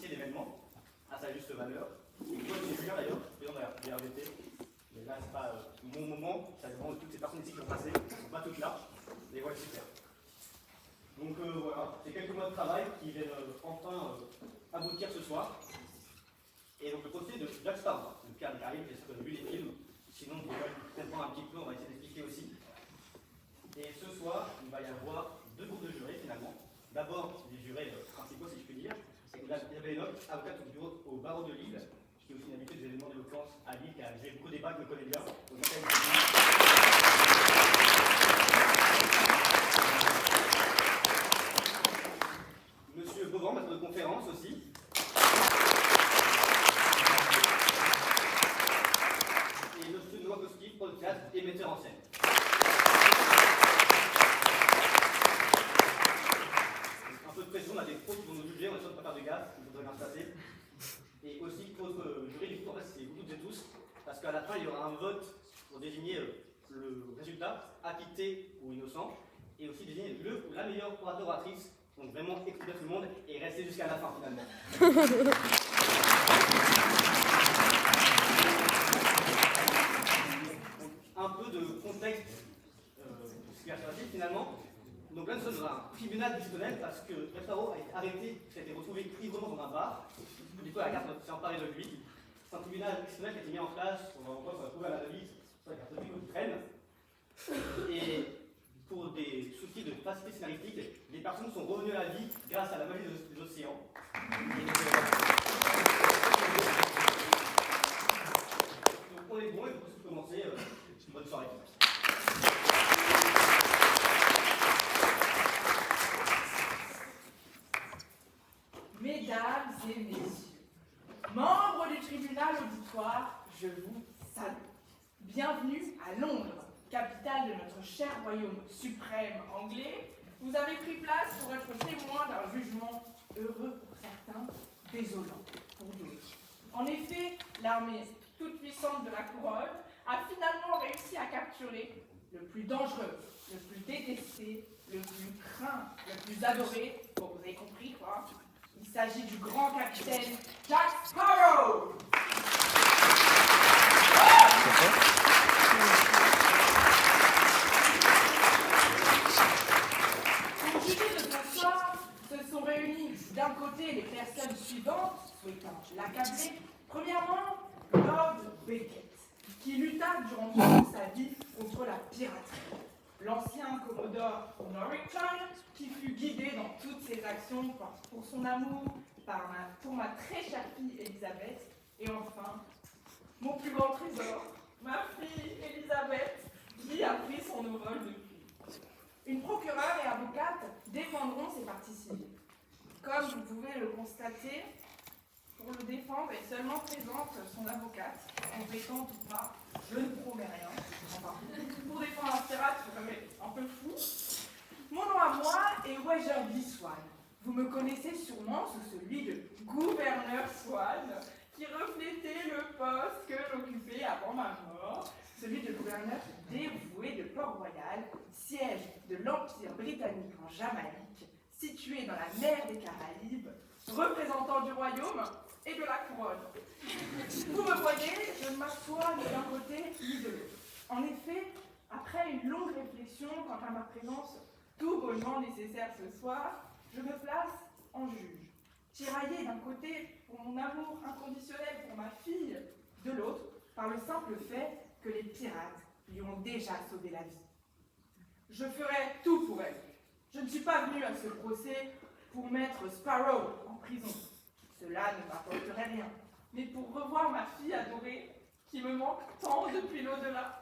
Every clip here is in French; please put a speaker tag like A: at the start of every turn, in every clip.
A: qualifier d'événement à sa juste valeur. Et moi, j'ai vu d'ailleurs, président de la RVT, mais là, c'est pas mon moment, ça dépend de toutes ces personnes ici qui ont passé, elles ne sont pas toutes là, mais voilà, super. Donc voilà, c'est quelques mois de travail qui viennent enfin aboutir ce soir. Et donc le procès de Jack Sparrow, le Pierre des Caraïbes, j'espère que vous avez vu les films, sinon vous pouvez comprendre un petit peu, on va essayer d'expliquer aussi. Et ce soir, il va y avoir deux groupes de jurés finalement. D'abord, les jurés principaux, si je puis dire. Isabelle Enoch, avocate au barreau de Lille, qui est aussi une habitude des événements d'éloquence à Lille, qui a géré beaucoup de débats, qui me connaît bien. Monsieur Beauvand, maître de conférence aussi. Et monsieur Nowakowski, podcast et metteur en scène. Un peu de pression, on a des pros qui vont nous juger, on est sûr de ne pas faire de gaffe, il faudrait bien se passer. Et aussi, autre juridique, en fait, c'est vous toutes et tous, parce qu'à la fin, il y aura un vote pour désigner le résultat, acquitté ou innocent, et aussi désigner le ou la meilleure orateur-oratrice. Donc vraiment écouter tout le monde et rester jusqu'à la fin finalement. Un peu de contexte de ce qui va se passer finalement. Donc là nous sommes dans un tribunal décisionnel parce que Jack Sparrow a été arrêté, il a été retrouvé ivre dans un bar. Du coup la garde s'est emparée de lui. C'est un tribunal décisionnel qui a été mis en place pour trouver à la devise sur la carte de qui traîne. Et pour des soucis de facilité scénaristique, les personnes sont revenues à la vie grâce à la magie des océans. Donc on est bon et on peut commencer. Bonne soirée.
B: Mesdames et messieurs, membres du tribunal auditoire, je vous salue. Bienvenue à Londres, capitale de notre cher royaume suprême anglais. Vous avez pris place pour être témoin d'un jugement heureux pour certains, désolant pour d'autres. En effet, l'armée toute puissante de la couronne a finalement réussi à capturer le plus dangereux, le plus détesté, le plus craint, le plus adoré. Bon, vous avez compris quoi? Il s'agit du grand capitaine Jack Sparrow. Pour juger de ce soir, se sont réunis d'un côté les personnes suivantes souhaitant l'accabler. Premièrement, Lord Beckett, qui lutta durant toute sa vie contre la piraterie. L'ancien commodore Norrington, qui fut guidé dans toutes ses actions pour son amour pour ma très chère fille Elisabeth. Et enfin, mon plus grand trésor, ma fille Elisabeth, qui a pris son envol depuis. Une procureure et avocate défendront ces parties civiles. Comme vous pouvez le constater, pour le défendre est seulement présente son avocate, compétente ou pas, je ne promets rien. Enfin, pour défendre un pirate, c'est quand même un peu fou. Mon nom à moi est Weatherby Swan. Vous me connaissez sûrement sous celui de gouverneur Swan, qui reflétait le poste que j'occupais avant ma mort, celui de gouverneur dévoué de Port-Royal, siège de l'Empire britannique en Jamaïque, situé dans la mer des Caraïbes, représentant du royaume et de la couronne. Vous me voyez, je ne m'assois ni d'un côté ni de l'autre. En effet, après une longue réflexion quant à ma présence tout bonnement nécessaire ce soir, je me place en juge, tiraillée d'un côté pour mon amour inconditionnel pour ma fille, de l'autre par le simple fait que les pirates lui ont déjà sauvé la vie. Je ferai tout pour elle. Je ne suis pas venue à ce procès pour mettre Sparrow en prison. Cela ne m'apporterait rien, mais pour revoir ma fille adorée qui me manque tant depuis l'au-delà.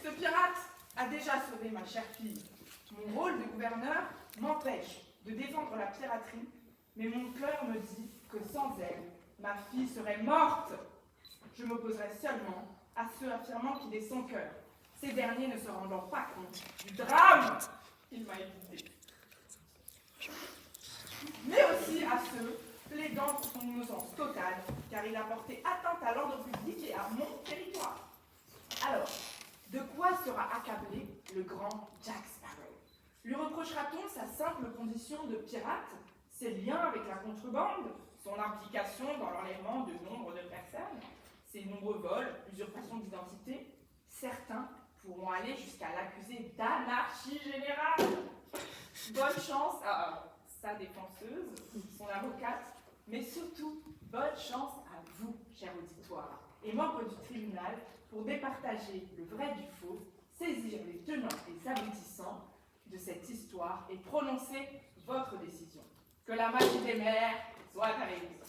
B: Ce pirate a déjà sauvé ma chère fille. Mon rôle de gouverneur m'empêche de défendre la piraterie, mais mon cœur me dit que sans elle, ma fille serait morte. Je m'opposerai seulement à ceux affirmant qu'il est son cœur, ces derniers ne se rendant pas compte du drame qu'il m'a évité. Mais aussi à ceux plaidant pour son innocence totale, car il a porté atteinte à l'ordre public et à mon territoire. Alors, de quoi sera accablé le grand Jack Sparrow? Lui reprochera-t-on sa simple condition de pirate, ses liens avec la contrebande, son implication dans l'enlèvement de nombre de personnes, ses nombreux vols, usurpation d'identité, certains pourront aller jusqu'à l'accuser d'anarchie générale. Bonne chance à sa défenseuse, son avocate, mais surtout, bonne chance à vous, cher auditoire, et membres du tribunal, pour départager le vrai du faux, saisir les tenants et les aboutissants de cette histoire et prononcer votre décision. Que la magie des mers soit avec vous.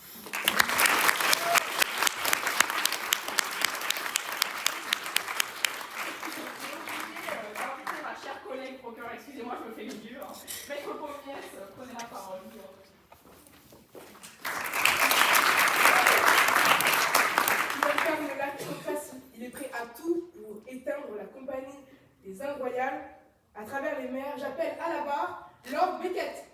B: D'inviter ma chère collègue procureur, excusez-moi, je me fais le vieux. Maître Pommiès, prenez la parole.
C: Quelqu'un ne l'a trop facile. Il est prêt à tout pour éteindre la compagnie des Ingoyales à travers les mers. J'appelle à la barre Lord Beckett.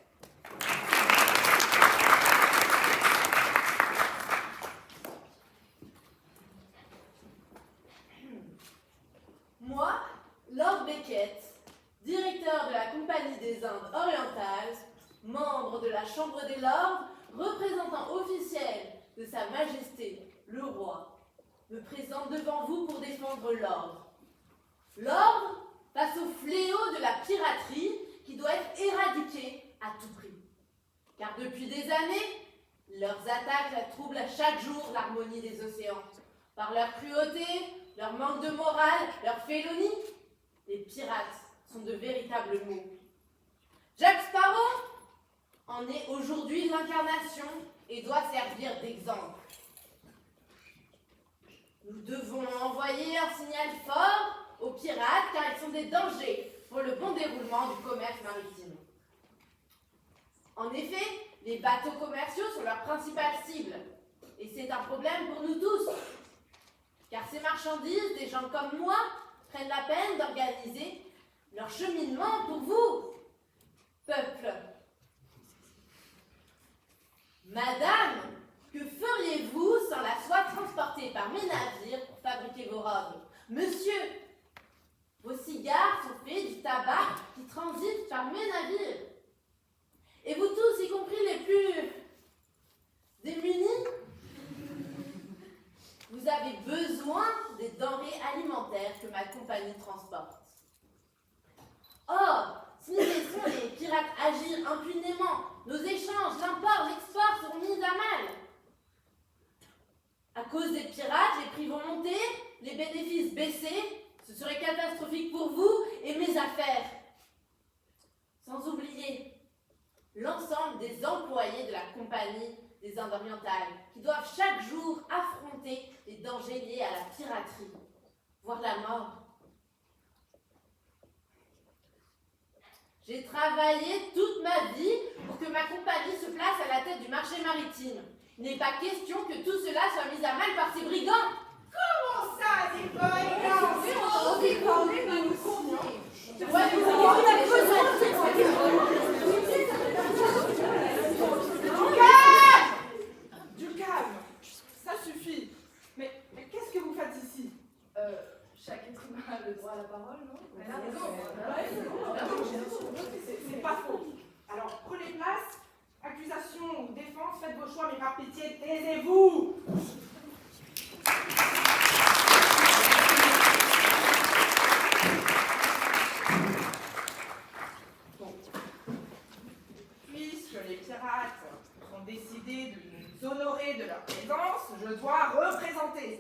D: Moi, Lord Beckett, directeur de la Compagnie des Indes orientales, membre de la Chambre des Lords, représentant officiel de Sa Majesté, le Roi, me présente devant vous pour défendre l'ordre. L'ordre face au fléau de la piraterie qui doit être éradiqué à tout prix. Car depuis des années, leurs attaques troublent à chaque jour l'harmonie des océans. Par leur cruauté, leur manque de morale, leur félonie, les pirates sont de véritables maux. Jack Sparrow en est aujourd'hui l'incarnation et doit servir d'exemple. Nous devons envoyer un signal fort aux pirates car ils sont des dangers pour le bon déroulement du commerce maritime. En effet, les bateaux commerciaux sont leur principale cible et c'est un problème pour nous tous. Car ces marchandises, des gens comme moi, prennent la peine d'organiser leur cheminement pour vous, peuple. Madame, que feriez-vous sans la soie transportée par mes navires pour fabriquer vos robes? Monsieur, vos cigares sont faits du tabac qui transite par mes navires. Et vous tous, y compris les plus démunis, vous avez besoin des denrées alimentaires que ma compagnie transporte. Or, si nous laissons les pirates agir impunément, nos échanges, l'import, l'export seront mis à mal. À cause des pirates, les prix vont monter, les bénéfices baisser, ce serait catastrophique pour vous et mes affaires. Sans oublier l'ensemble des employés de la compagnie des Indes orientales qui doivent chaque jour affronter les dangers liés à la piraterie, voire la mort. J'ai travaillé toute ma vie pour que ma compagnie se place à la tête du marché maritime. Il n'est pas question que tout cela soit mis à mal par ces brigands.
B: Comment ça, des brigands? Du calme, ça suffit. Mais qu'est-ce que vous faites ici?
D: Chaque être humain a le droit à la parole, non?
B: C'est pas faux. Alors, prenez place. Accusation ou défense, faites vos choix, mais par pitié, taisez-vous. Bon. Puisque les pirates ont décidé de nous honorer de leur présence, je dois représenter.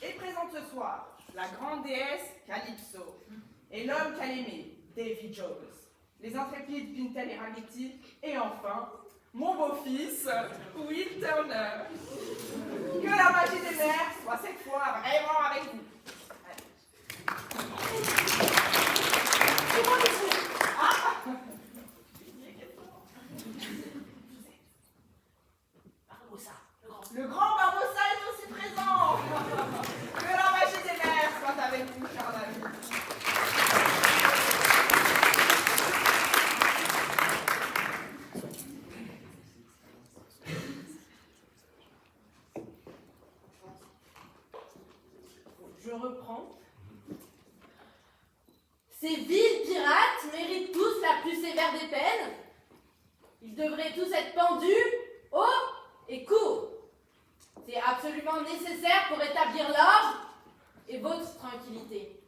B: Et présente ce soir la grande déesse Calypso et l'homme qu'elle aimait, Davy Jones, les intrépides Pintel et Raggedy, et enfin, mon beau-fils, Will Turner. Que la magie des mers soit cette fois vraiment avec vous. Allez. Barbossa, le grand Barbossa est aussi présent. Que la magie des mers soit avec vous, cher ami.
D: Je reprends. Ils devraient tous être pendus, hauts et courts. C'est absolument nécessaire pour établir l'ordre et votre tranquillité.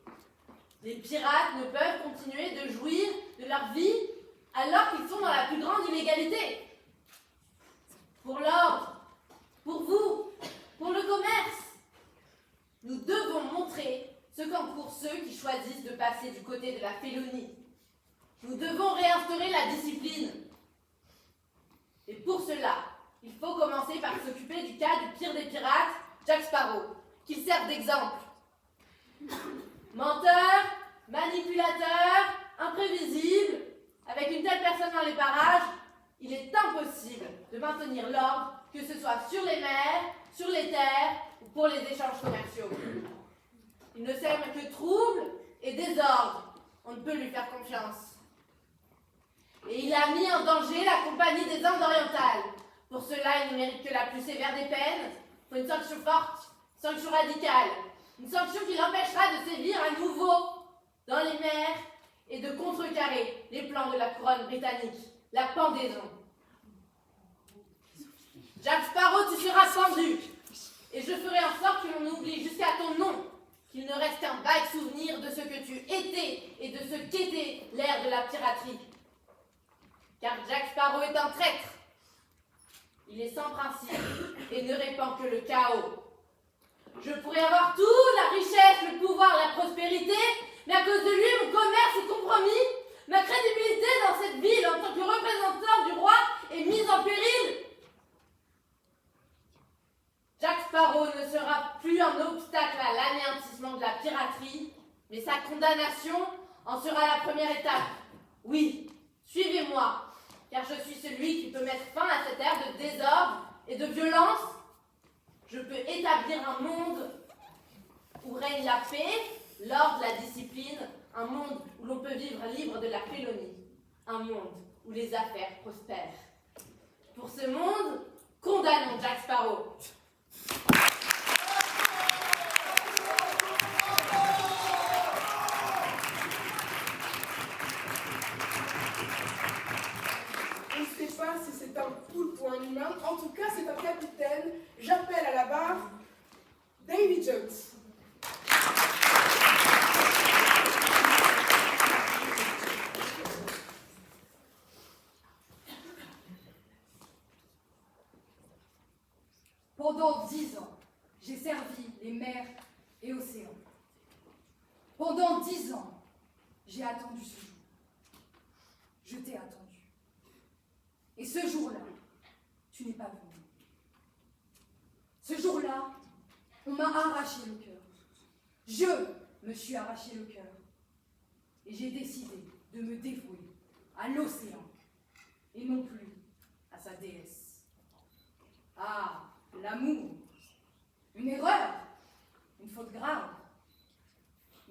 D: Les pirates ne peuvent continuer de jouir de leur vie alors qu'ils sont dans la plus grande illégalité. Pour l'ordre, pour vous, pour le commerce, nous devons montrer ce qu'encourent ceux qui choisissent de passer du côté de la félonie. Nous devons réinstaurer la discipline. Et pour cela, il faut commencer par s'occuper du cas du pire des pirates, Jack Sparrow, qu'il serve d'exemple. Menteur, manipulateur, imprévisible, avec une telle personne dans les parages, il est impossible de maintenir l'ordre, que ce soit sur les mers, sur les terres ou pour les échanges commerciaux. Il ne sème que trouble et désordre. On ne peut lui faire confiance. Et il a mis en danger la Compagnie des Indes orientales. Pour cela, il ne mérite que la plus sévère des peines. Il faut une sanction forte, une sanction radicale. Une sanction qui l'empêchera de sévir à nouveau dans les mers et de contrecarrer les plans de la couronne britannique. La pendaison. Jack Sparrow, tu seras pendu. Et je ferai en sorte que l'on oublie jusqu'à ton nom qu'il ne reste qu'un vague souvenir de ce que tu étais et de ce qu'était l'ère de la piraterie. Car Jack Sparrow est un traître. Il est sans principe et ne répand que le chaos. Je pourrais avoir toute la richesse, le pouvoir, la prospérité, mais à cause de lui, mon commerce est compromis. Ma crédibilité dans cette ville en tant que représentant du roi est mise en péril. Jack Sparrow ne sera plus un obstacle à l'anéantissement de la piraterie, mais sa condamnation en sera la première étape. Oui, suivez-moi, car je suis celui qui peut mettre fin à cette ère de désordre et de violence. Je peux établir un monde où règne la paix, l'ordre, la discipline, un monde où l'on peut vivre libre de la félonie, un monde où les affaires prospèrent. Pour ce monde, condamnons Jack Sparrow.
C: On ne sait pas si c'est un poulpe ou un humain. En tout cas, c'est un capitaine. J'appelle à la barre Davy Jones.
E: Pendant 10 ans, j'ai servi les mers et océans. Pendant 10 ans, j'ai attendu ce jour. Je t'ai attendu. Et ce jour-là, tu n'es pas venu. Ce jour-là, on m'a arraché le cœur. Je me suis arraché le cœur. Et j'ai décidé de me dévouer à l'océan et non plus à sa déesse. Ah, l'amour. Une erreur. Une faute grave.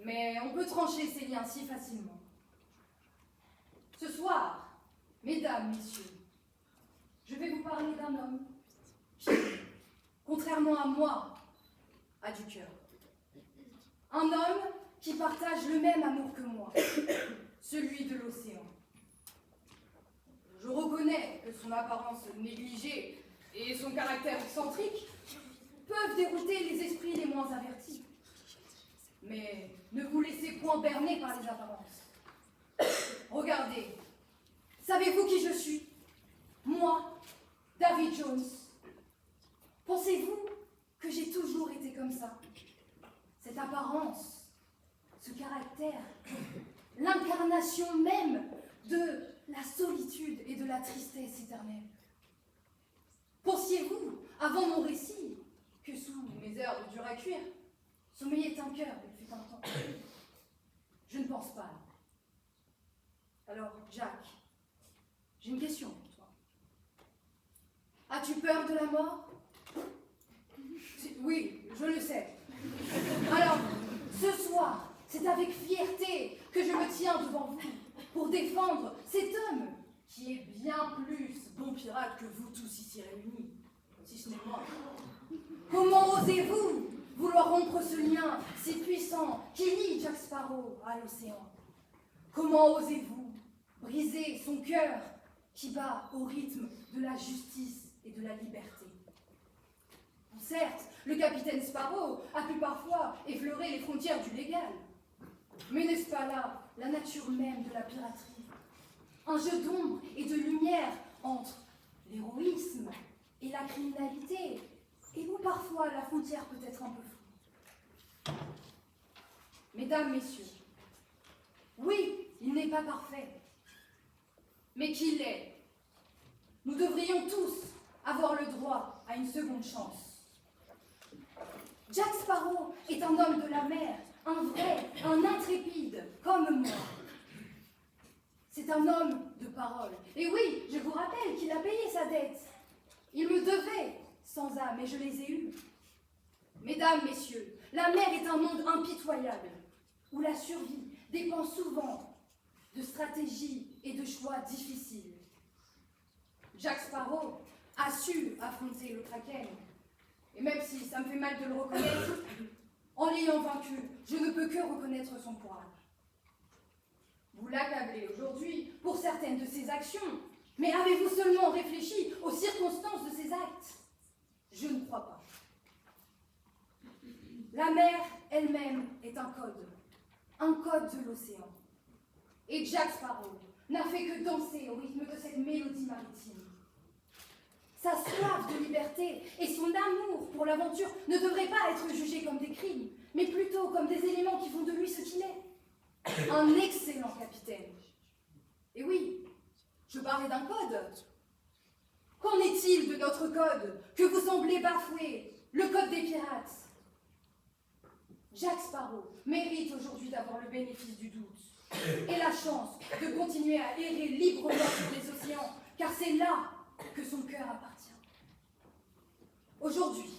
E: Mais on peut trancher ces liens si facilement. Ce soir, mesdames, messieurs, je vais vous parler d'un homme qui, contrairement à moi, a du cœur. Un homme qui partage le même amour que moi, celui de l'océan. Je reconnais que son apparence négligée et son caractère excentrique peuvent dérouter les esprits les moins avertis. Mais ne vous laissez point berner par les apparences. Regardez, savez-vous qui je suis? Moi, Davy Jones. Pensez-vous que j'ai toujours été comme ça? Cette apparence, ce caractère, l'incarnation même de la solitude et de la tristesse éternelle. Pensiez-vous, avant mon récit, que sous mes heures de dur à cuire, sommeillait un cœur, il fut un temps? Je ne pense pas. Alors, Jack, j'ai une question pour toi. As-tu peur de la mort? Oui, je le sais. Alors, ce soir, c'est avec fierté que je me tiens devant vous pour défendre cet homme qui est bien plus bon pirate que vous tous ici réunis, si ce n'est moi. Comment osez-vous vouloir rompre ce lien si puissant qui lie Jack Sparrow à l'océan? Comment osez-vous briser son cœur qui bat au rythme de la justice et de la liberté. Certes, le capitaine Sparrow a pu parfois effleurer les frontières du légal. Mais n'est-ce pas là la nature même de la piraterie? Un jeu d'ombre et de lumière entre l'héroïsme et la criminalité, et où parfois la frontière peut être un peu floue. Mesdames, messieurs, oui, il n'est pas parfait, mais qu'il l'est. Nous devrions tous avoir le droit à une seconde chance. Jack Sparrow est un homme de la mer, un vrai, un intrépide, comme moi. C'est un homme de parole. Et oui, je vous rappelle qu'il a payé sa dette. Il me devait sans âme, et je les ai eus. Mesdames, messieurs, la mer est un monde impitoyable, où la survie dépend souvent de stratégies et de choix difficiles. Jack Sparrow a su affronter le Kraken. Et même si ça me fait mal de le reconnaître, en l'ayant vaincu, je ne peux que reconnaître son courage. Vous l'accablez aujourd'hui pour certaines de ses actions, mais avez-vous seulement réfléchi aux circonstances de ses actes? Je ne crois pas. La mer elle-même est un code de l'océan. Et Jack Sparrow n'a fait que danser au rythme de cette mélodie maritime. Sa soif de liberté et son amour pour l'aventure ne devraient pas être jugés comme des crimes, mais plutôt comme des éléments qui font de lui ce qu'il est. Un excellent capitaine. Et oui, je parlais d'un code. Qu'en est-il de notre code que vous semblez bafouer, le code des pirates? Jack Sparrow mérite aujourd'hui d'avoir le bénéfice du doute et la chance de continuer à errer librement sur les océans, car c'est là que son cœur appartient. Aujourd'hui,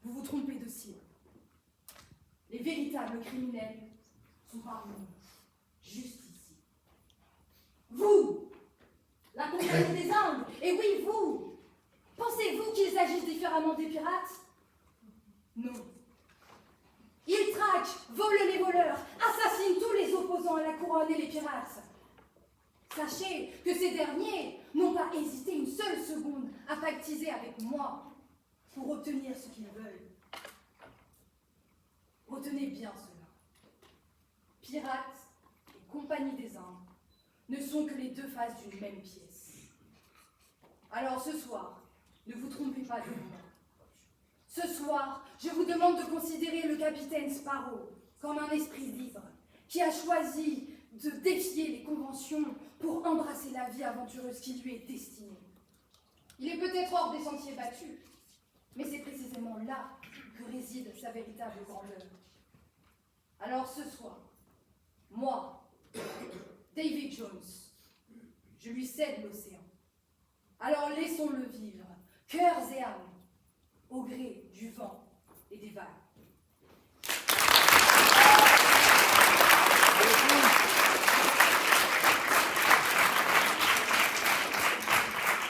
E: vous vous trompez de cible. Les véritables criminels sont parmi nous, juste ici. Vous, la Compagnie des Indes, et oui, vous, pensez-vous qu'ils agissent différemment des pirates? Non. Ils traquent, volent les voleurs, assassinent tous les opposants à la couronne et les pirates. Sachez que ces derniers n'ont pas hésité une seule seconde à pactiser avec moi pour obtenir ce qu'ils veulent. Retenez bien cela. Pirates et Compagnie des Indes ne sont que les deux faces d'une même pièce. Alors ce soir, ne vous trompez pas de moi. Ce soir, je vous demande de considérer le capitaine Sparrow comme un esprit libre qui a choisi de défier les conventions pour embrasser la vie aventureuse qui lui est destinée. Il est peut-être hors des sentiers battus, mais c'est précisément là que réside sa véritable grandeur. Alors ce soir, moi, David Jones, je lui cède l'océan. Alors laissons-le vivre, cœurs et âmes, au gré du vent et des vagues.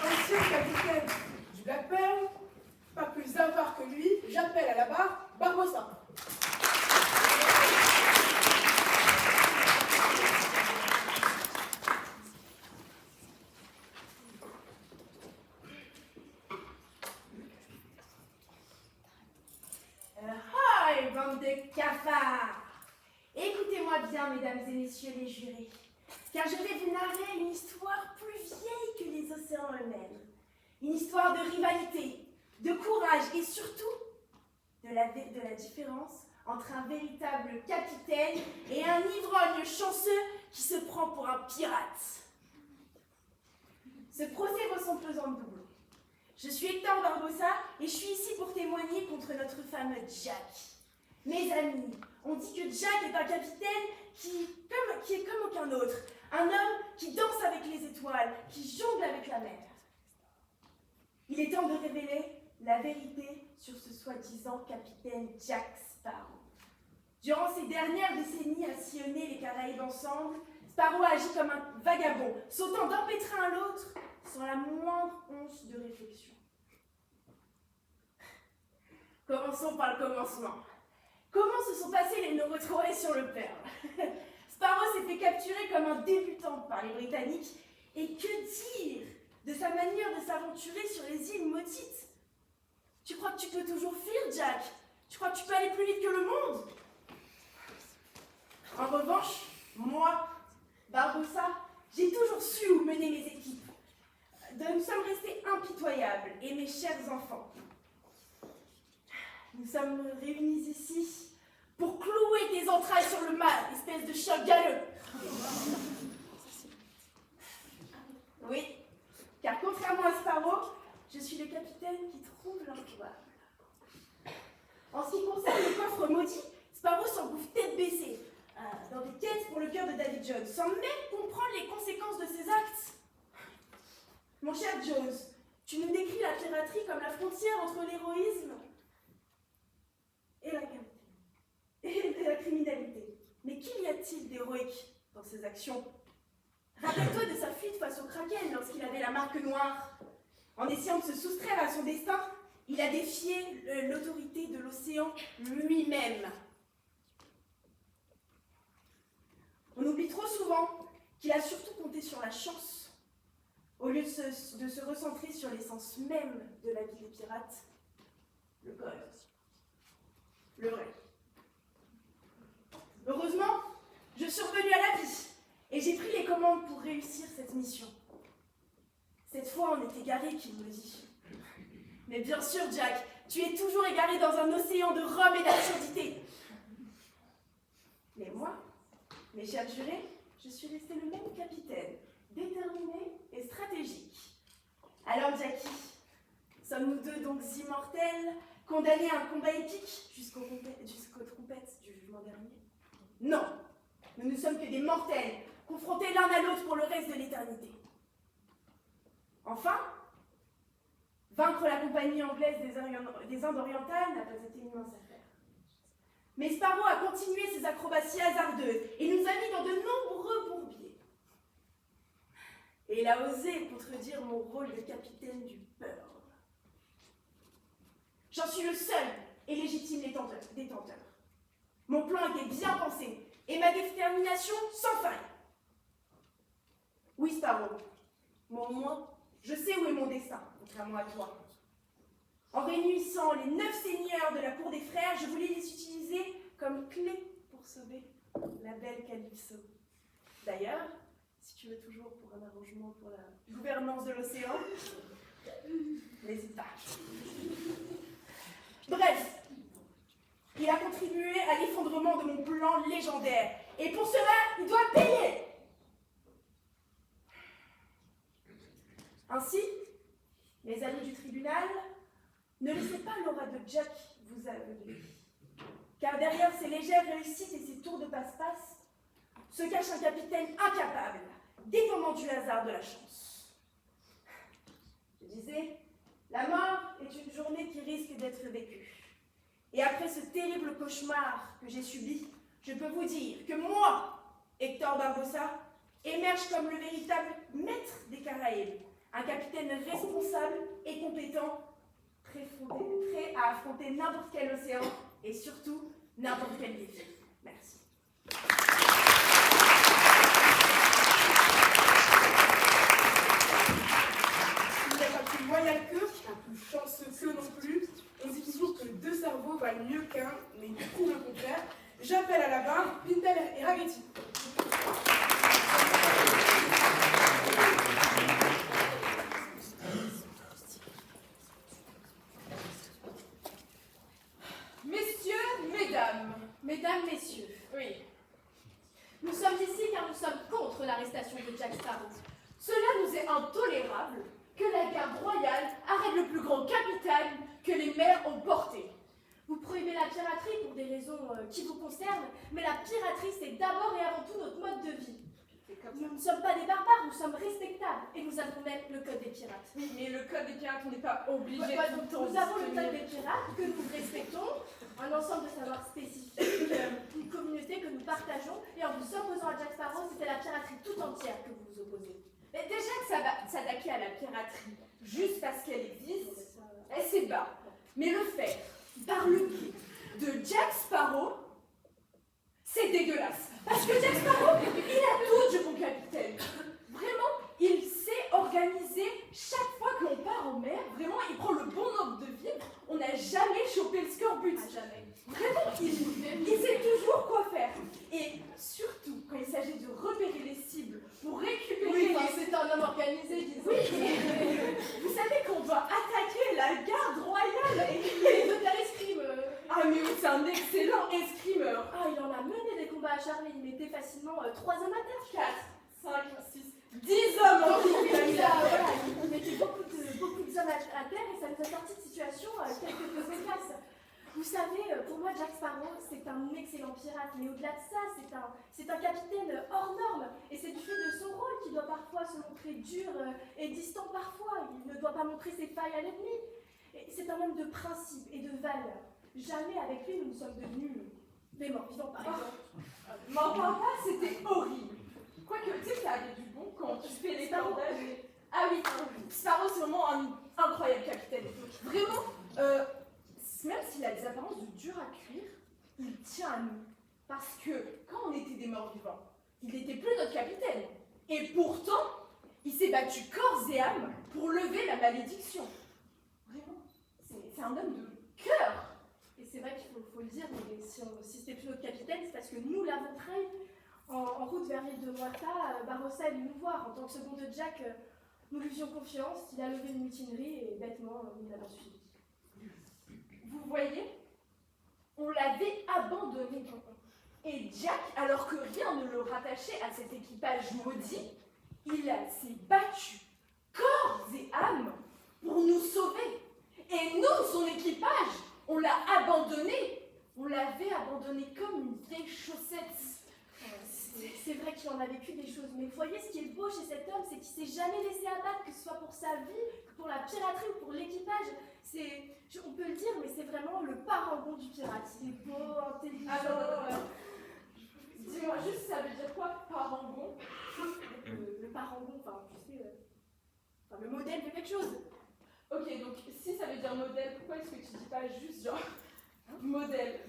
C: Monsieur le capitaine du Black Pearl, pas plus avare que lui, j'appelle à la barre Barbossa.
F: Hi, bande de cafards! Écoutez-moi bien, mesdames et messieurs les jurés, car je vais vous narrer une histoire plus vieille que les océans eux-mêmes. Une histoire de rivalité, de courage et surtout de la différence entre un véritable capitaine et un ivrogne chanceux qui se prend pour un pirate. Ce procès vaut son pesant de double. Je suis Hector Barbossa et je suis ici pour témoigner contre notre fameux Jack. Mes amis, on dit que Jack est un capitaine qui est comme aucun autre. Un homme qui danse avec les étoiles, qui jongle avec la mer. Il est temps de révéler la vérité sur ce soi-disant capitaine Jack Sparrow. Durant ces dernières décennies à sillonner les Caraïbes ensemble, Sparrow agit comme un vagabond, sautant d'un pétrin à l'autre sans la moindre once de réflexion. Commençons par le commencement. Comment se sont passées nos retrouvailles sur le Pearl? Sparrow s'est fait capturer comme un débutant par les Britanniques Et que dire de sa manière de s'aventurer sur les îles maudites? Tu crois que tu peux toujours fuir, Jack? Tu crois que tu peux aller plus vite que le monde? En revanche, moi, Barbossa, j'ai toujours su où mener mes équipes. Nous sommes restés impitoyables, et mes chers enfants, nous sommes réunis ici pour clouer tes entrailles sur le mal, espèce de chien galeux. Oui, car contrairement à Sparrow, je suis le capitaine qui trouve l'introuvable. En ce qui concerne le coffre maudit, Sparrow s'engouffre tête baissée dans des quêtes pour le cœur de Davy Jones, sans même comprendre les conséquences de ses actes. Mon cher Jones, tu nous décris la piraterie comme la frontière entre l'héroïsme et la criminalité. Mais qu'y a-t-il d'héroïque dans ces actions? Rappelle-toi de sa fuite face au Kraken lorsqu'il avait la marque noire. En essayant de se soustraire à son destin, il a défié l'autorité de l'océan lui-même. On oublie trop souvent qu'il a surtout compté sur la chance, au lieu de se recentrer sur l'essence même de la vie des pirates, le code, le vrai. Heureusement, je suis revenue à la vie et j'ai pris les commandes pour réussir cette mission. Cette fois, on est égaré, qu'il me dit. Mais bien sûr, Jack, tu es toujours égaré dans un océan de rhum et d'absurdité. Mais moi, mes chers jurés, je suis resté le même capitaine, déterminé et stratégique. Alors, Jackie, sommes-nous deux donc immortels, condamnés à un combat épique jusqu'aux trompettes du jugement dernier? Non, nous ne sommes que des mortels, confrontés l'un à l'autre pour le reste de l'éternité. Enfin, vaincre la compagnie anglaise des Indes orientales n'a pas été une mince affaire. Mais Sparrow a continué ses acrobaties hasardeuses et nous a mis dans de nombreux bourbiers. Et il a osé contredire mon rôle de capitaine du Pearl. J'en suis le seul et légitime détenteur. Mon plan était bien pensé et ma détermination sans faille. Oui, Sparrow, moi, je sais où est mon destin, contrairement à toi. En réunissant les 9 seigneurs de la cour des frères, je voulais les utiliser comme clé pour sauver la belle Calypso. D'ailleurs, si tu veux toujours pour un arrangement pour la gouvernance de l'océan, n'hésite pas. Bref, il a contribué à l'effondrement de mon plan légendaire. Et pour cela, il doit payer. Ainsi, mes amis du tribunal, ne laissez pas l'aura de Jack vous aveugler. Car derrière ces légères réussites et ces tours de passe-passe, se cache un capitaine incapable, dépendant du hasard de la chance. Je disais, la mort est une journée qui risque d'être vécue. Et après ce terrible cauchemar que j'ai subi, je peux vous dire que moi, Hector Barbossa, émerge comme le véritable maître des Caraïbes, un capitaine responsable et compétent, prêt à affronter n'importe quel océan et surtout n'importe quel défi. Merci.
C: Il n'y a pas plus loyal qu'eux, pas plus chanceux qu'eux non plus. On dit toujours que 2 cerveaux valent mieux qu'un, mais du coup le contraire. J'appelle à la barre Pintel et Ragetti.
F: Mesdames, messieurs, oui. Nous sommes ici car nous sommes contre l'arrestation de Jack Sparrow. Cela nous est intolérable que la garde royale arrête le plus grand capital que les mers ont porté. Vous prohibez la piraterie pour des raisons qui vous concernent, mais la piraterie c'est d'abord et avant tout notre mode de vie. Nous ne sommes pas des barbares, nous sommes respectables et nous avons même le code des pirates.
B: Oui, mais le code des pirates, on n'est pas obligé
F: Ouais,
B: tout le temps.
F: nous avons le code des pirates que nous respectons, un ensemble de savoirs spécifiques, une communauté que nous partageons, et en vous opposant à Jack Sparrow, c'était la piraterie tout entière que vous vous opposez.
D: Mais déjà que ça va s'attaquer à la piraterie juste parce qu'elle existe, c'est bas. Mais le faire par le biais de Jack Sparrow, c'est dégueulasse. Parce que Jack Sparrow, il a tout du bon capitaine. Vraiment, il
B: vraiment, il prend le bon ordre de vivre. On n'a jamais chopé le scorbut.
D: Ah, jamais.
B: Vraiment, il sait toujours quoi faire. Et surtout, quand il s'agit de repérer les cibles pour récupérer
D: Oui,
B: les...
D: enfin, c'est un homme organisé, disons.
B: Vous savez qu'on doit attaquer la garde royale et
D: Il veut faire escrime.
B: Ah mais oui, c'est un excellent escrimeur.
F: Ah, il en a mené des combats acharnés. Il mettait facilement 3 hommes à terre.
B: 4, 5, 6, 10 hommes en tout.
F: Voilà, il mettait beaucoup d'hommes à terre et ça nous a sorti de situation quelques peu cocasses. Vous savez, pour moi, Jack Sparrow, c'est un excellent pirate, mais au-delà de ça, c'est un capitaine hors norme. Et c'est du fait de son rôle qu'il doit parfois se montrer dur et distant parfois. Il ne doit pas montrer ses failles à l'ennemi. Et c'est un homme de principe et de valeur. Jamais avec lui, nous sommes devenus des morts vivants, par exemple.
B: M'en parle pas, c'était horrible. Quoique, tu sais, ça avait du bon quand tu fais les cordages. Ah oui, Sparrow, c'est vraiment un incroyable capitaine. Vraiment, même s'il a des apparences de dur à cuire, il tient à nous. Parce que quand on était des morts vivants, il n'était plus notre capitaine. Et pourtant, il s'est battu corps et âme pour lever la malédiction. Vraiment, c'est un homme de cœur.
F: Et c'est vrai qu'il faut le dire, mais si c'était plus notre capitaine, c'est parce que nous l'avons trahi. En route vers l'île de Moita, Barossa est venu nous voir. En tant que second de Jack, nous lui faisions confiance. Il a levé une mutinerie et bêtement, nous l'avons suivi.
B: Vous voyez, on l'avait abandonné. Et Jack, alors que rien ne le rattachait à cet équipage maudit, il s'est battu corps et âme pour nous sauver. Et nous, son équipage, on l'a abandonné. On l'avait abandonné comme une vieille chaussette.
F: C'est vrai qu'il en a vécu des choses, mais vous voyez, ce qui est beau chez cet homme, c'est qu'il s'est jamais laissé abattre, que ce soit pour sa vie, pour la piraterie ou pour l'équipage. On peut le dire, mais c'est vraiment le parangon du pirate. Il est beau, intelligent.
B: Ah non. Dis-moi juste, ça veut dire quoi, parangon?
F: Le parangon, enfin, tu sais, le modèle de quelque chose.
B: Ok, donc si ça veut dire modèle, pourquoi est-ce que tu dis pas juste genre modèle?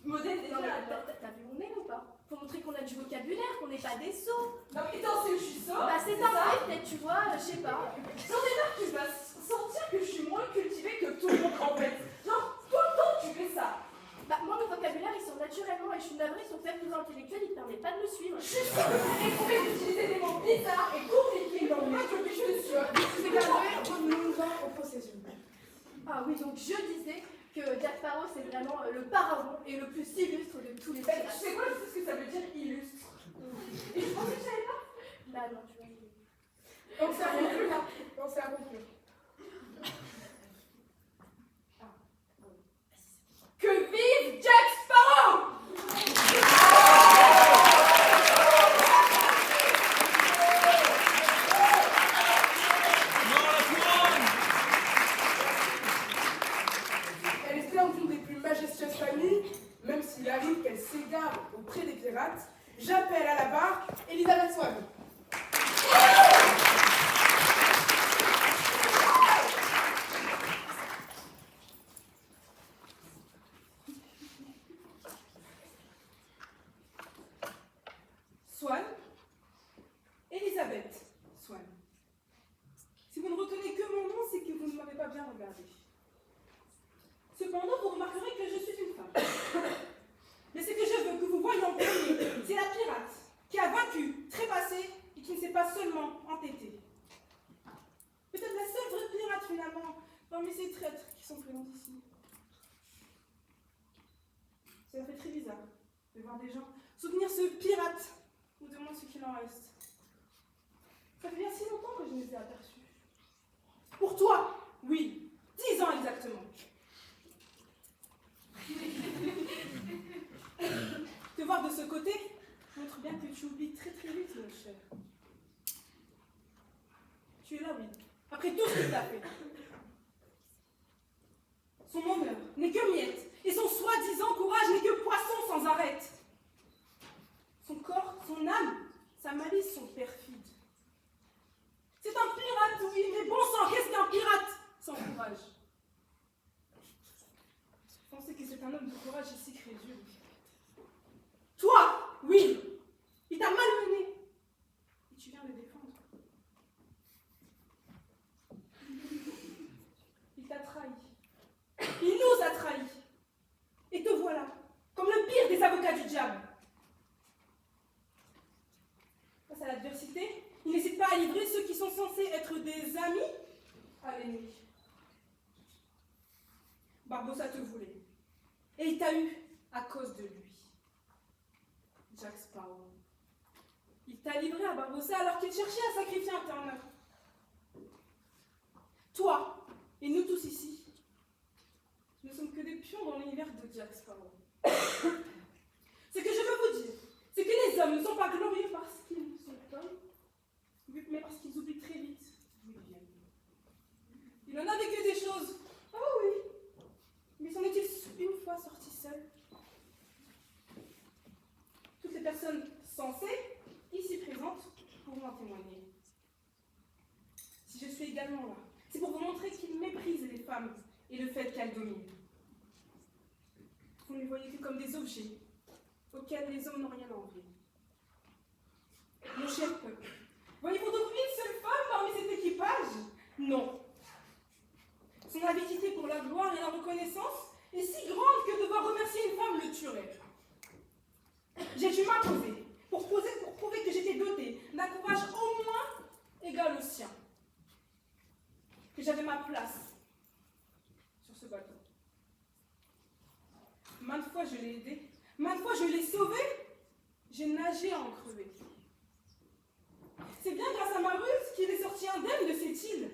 B: Modèle déjà.
F: Non, mais t'as vu mon nez ou pas? Faut montrer qu'on a du vocabulaire, qu'on n'est pas des sots.
B: Non mais attends, c'est que je suis sotte.
F: Bah c'est un vrai, peut-être, tu vois, je sais pas.
B: J'en ai marre que tu vas sentir que je suis moins cultivée que tout le monde en fait. Genre, tout le temps tu fais ça.
F: Bah moi, mon vocabulaire, il sort naturellement et je suis navrée, son faible niveau intellectuel, il ne permet pas de me suivre.
B: Je suis sûre que vous avez trouvé d'utiliser des mots bizarres et compliqués. Non mais je suis sûre.
C: C'est calmé, revenons-en au processus.
F: Ah oui, donc je disais que Jack Sparrow, c'est vraiment le parangon et le plus illustre de tous les
B: Ben,
F: pirates.
B: tu sais quoi, je sais ce que ça veut dire illustre. Et je pensais que je savais pas.
F: Bah non, tu vois.
C: Donc c'est à conclure. Donc c'est à conclure.
B: Que vive Jack Sparrow!
C: Elle est l'un d'une des plus majestueuses familles, même s'il arrive qu'elle s'égare auprès des pirates. J'appelle à la barre Elisabeth Swan.
G: Swan, Elisabeth Swan. Si vous ne retenez que mon nom, c'est que vous ne m'avez pas bien regardé. Cependant, vous remarquerez que je suis une femme. Mais ce que je veux que vous voyez en premier, c'est la pirate qui a vaincu, trépassé et qui ne s'est pas seulement entêtée. Peut-être la seule vraie pirate finalement parmi ces traîtres qui sont présents ici. Ça fait très bizarre de voir des gens soutenir ce pirate, ou de moins ce qu'il en reste. Ça fait bien si longtemps que je les ai aperçus. Pour toi, oui, 10 ans exactement. Te voir de ce côté montre bien que tu oublies très très vite, mon cher. Tu es là, oui, après tout ce qu'il t'a fait. Son honneur n'est que miette, et son soi-disant courage n'est que poisson sans arrêt. Son corps, son âme, sa malice sont perfides. C'est un pirate, oui, mais bon sang, qu'est-ce qu'un pirate sans courage? Pensez que c'est un homme de courage et si crédule. Toi, oui, il t'a malmené. Et tu viens le défendre. l'adversité, il n'hésite pas à livrer ceux qui sont censés être des amis à l'ennemi. Barbossa te voulait, et il t'a eu à cause de lui. Jack Sparrow. Il t'a livré à Barbossa alors qu'il cherchait à sacrifier un Turner. Toi, et nous tous ici, nous ne sommes que des pions dans l'univers de Jack Sparrow. Ce que je veux vous dire, c'est que les hommes ne sont pas glorieux parce qu'ils sont hommes, mais parce qu'ils oublient très vite d'où ils viennent. Il en a vécu des choses, oh oui, mais s'en est-il une fois sorti seul? Toutes les personnes sensées, ici présentes, pourront en témoigner. Si je suis également là, c'est pour vous montrer qu'il méprise les femmes et le fait qu'elles dominent. Vous ne les voyez que comme des objets auxquels les hommes n'ont rien à envier. Mon cher peuple, voyez-vous donc une seule femme parmi cet équipage? Non. Son avidité pour la gloire et la reconnaissance est si grande que devoir remercier une femme le tuerait. J'ai dû m'imposer pour prouver que j'étais dotée d'un courage au moins égal au sien. Que j'avais ma place sur ce bateau. Maintes fois je l'ai aidé, maintes fois je l'ai sauvé, j'ai nagé à en crever. C'est bien grâce à ma ruse qu'il est sorti indemne de cette île.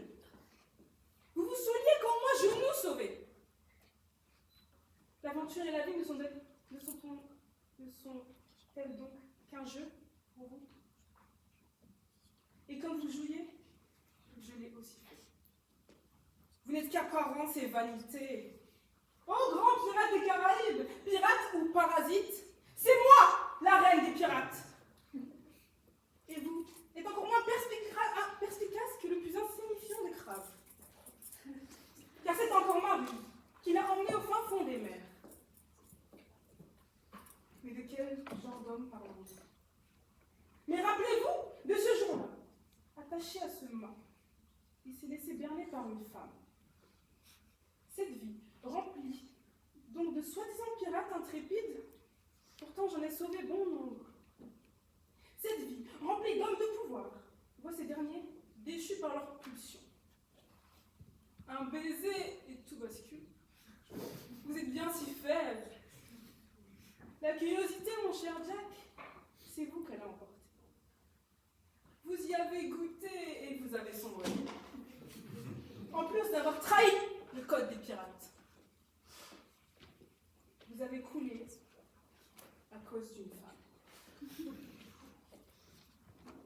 G: Vous vous souvenez quand moi je nous sauvais. L'aventure et la vie ne sont-elles donc qu'un jeu pour vous? Et comme vous jouiez, je l'ai aussi fait. Vous n'êtes qu'apparence et vanité. Oh, grand pirate des Caraïbes, pirate ou parasite, c'est moi, la reine des pirates. Et vous êtes encore moins perspicace que le plus insignifiant des crabes. Car c'est encore ma vie qui l'a emmené au fin fond des mers. Mais de quel genre d'homme parlons-nous? Mais rappelez-vous de ce jour-là, attaché à ce mât, il s'est laissé berner par une femme. Cette vie, remplie donc de soi-disant pirates intrépides, pourtant j'en ai sauvé bon nombre. Cette vie, remplie d'hommes de pouvoir, voit ces derniers déchus par leur pulsion. Un baiser et tout bascule. Vous êtes bien si faible. La curiosité, mon cher Jack, c'est vous qu'elle a emporté. Vous y avez goûté et vous avez sombré. En plus d'avoir trahi le code des pirates. Vous avez coulé à cause d'une femme.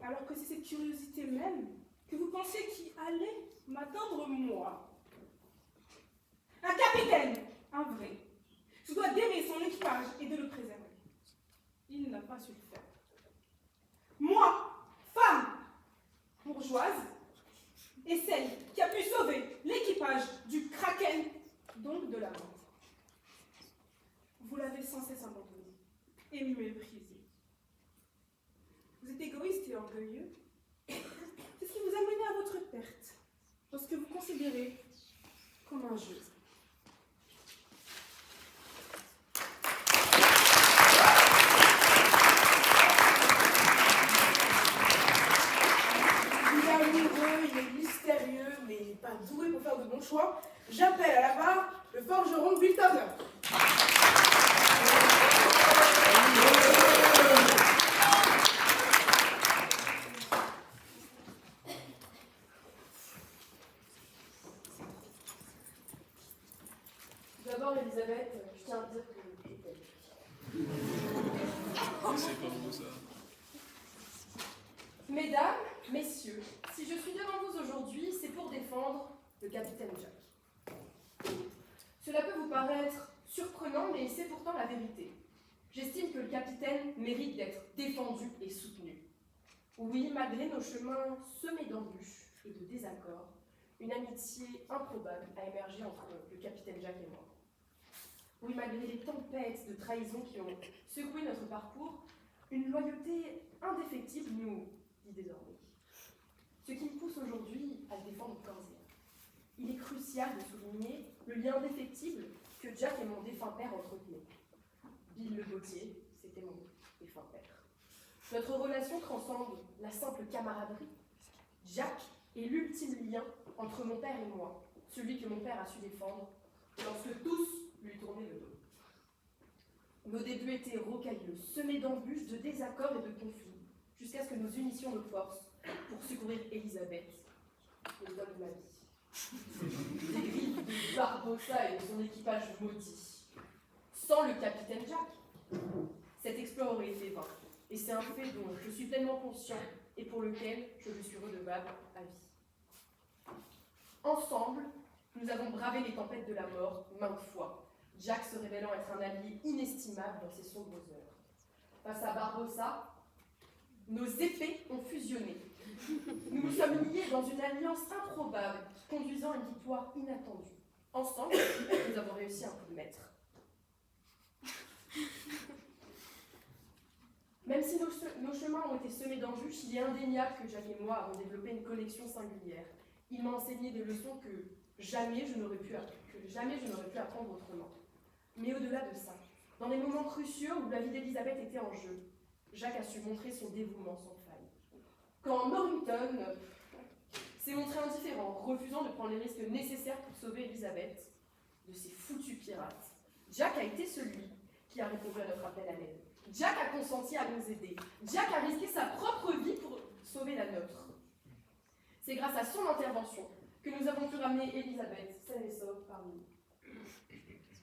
G: Alors que c'est cette curiosité même que vous pensiez qui allait m'atteindre moi. Un capitaine, un vrai, se doit d'aimer son équipage et de le préserver. Il n'a pas su le faire. Moi, femme bourgeoise, et celle qui a pu sauver l'équipage du Kraken, donc de la mort. Vous l'avez sans cesse abandonné et méprisé. Vous êtes égoïste et orgueilleux. C'est ce qui vous a mené à votre perte, dans ce que vous considérez comme un jeu.
C: Il est amoureux, il est mystérieux, mais il n'est pas doué pour faire de bons choix. J'appelle à la barre le forgeron Bill Turner.
F: D'abord, Elisabeth, je tiens à te dire que je t'aime.
H: C'est pas beau ça.
D: Mesdames, messieurs, si je suis devant vous aujourd'hui, c'est pour défendre le capitaine Jack. Cela peut vous paraître surprenant, mais c'est pourtant la vérité. J'estime que le capitaine mérite d'être défendu et soutenu. Oui, malgré nos chemins semés d'embûches et de désaccords, une amitié improbable a émergé entre le capitaine Jack et moi. Oui, malgré les tempêtes de trahison qui ont secoué notre parcours, une loyauté indéfectible nous dit désormais. Ce qui me pousse aujourd'hui à le défendre corps et âme. Il est crucial de souligner le lien indéfectible que Jack et mon défunt père entretenaient. Bill Le Gautier, c'était mon défunt père.
F: Notre relation transcende la simple camaraderie. Jack est l'ultime lien entre mon père et moi, celui que mon père a su défendre lorsque tous lui tournaient le dos. Nos débuts étaient rocailleux, semés d'embûches, de désaccords et de conflits, jusqu'à ce que nous unissions nos forces pour secourir Elisabeth, le homme de ma vie. Des griffes de Barbossa et de son équipage maudit. Sans le capitaine Jack, cet exploit aurait été vain. Et c'est un fait dont je suis pleinement conscient et pour lequel je lui suis redevable à vie. Ensemble, nous avons bravé les tempêtes de la mort maintes fois, Jack se révélant être un allié inestimable dans ces sombres heures. Face à Barbossa, nos épées ont fusionné. Nous nous sommes liés dans une alliance improbable, conduisant à une victoire inattendue. Ensemble, nous avons réussi un coup de maître. Même si nos chemins ont été semés d'embûches, il est indéniable que Jack et moi avons développé une connexion singulière. Il m'a enseigné des leçons que jamais je n'aurais pu apprendre autrement. Mais au-delà de ça, dans les moments cruciaux où la vie d'Elisabeth était en jeu, Jack a su montrer son dévouement sans faille. Quand Norrington s'est montré indifférent, refusant de prendre les risques nécessaires pour sauver Elisabeth de ces foutus pirates, Jack a été celui qui a répondu à notre appel à l'aide. Jack a consenti à nous aider. Jack a risqué sa propre vie pour sauver la nôtre. C'est grâce à son intervention que nous avons pu ramener Elisabeth saine et sauve parmi nous.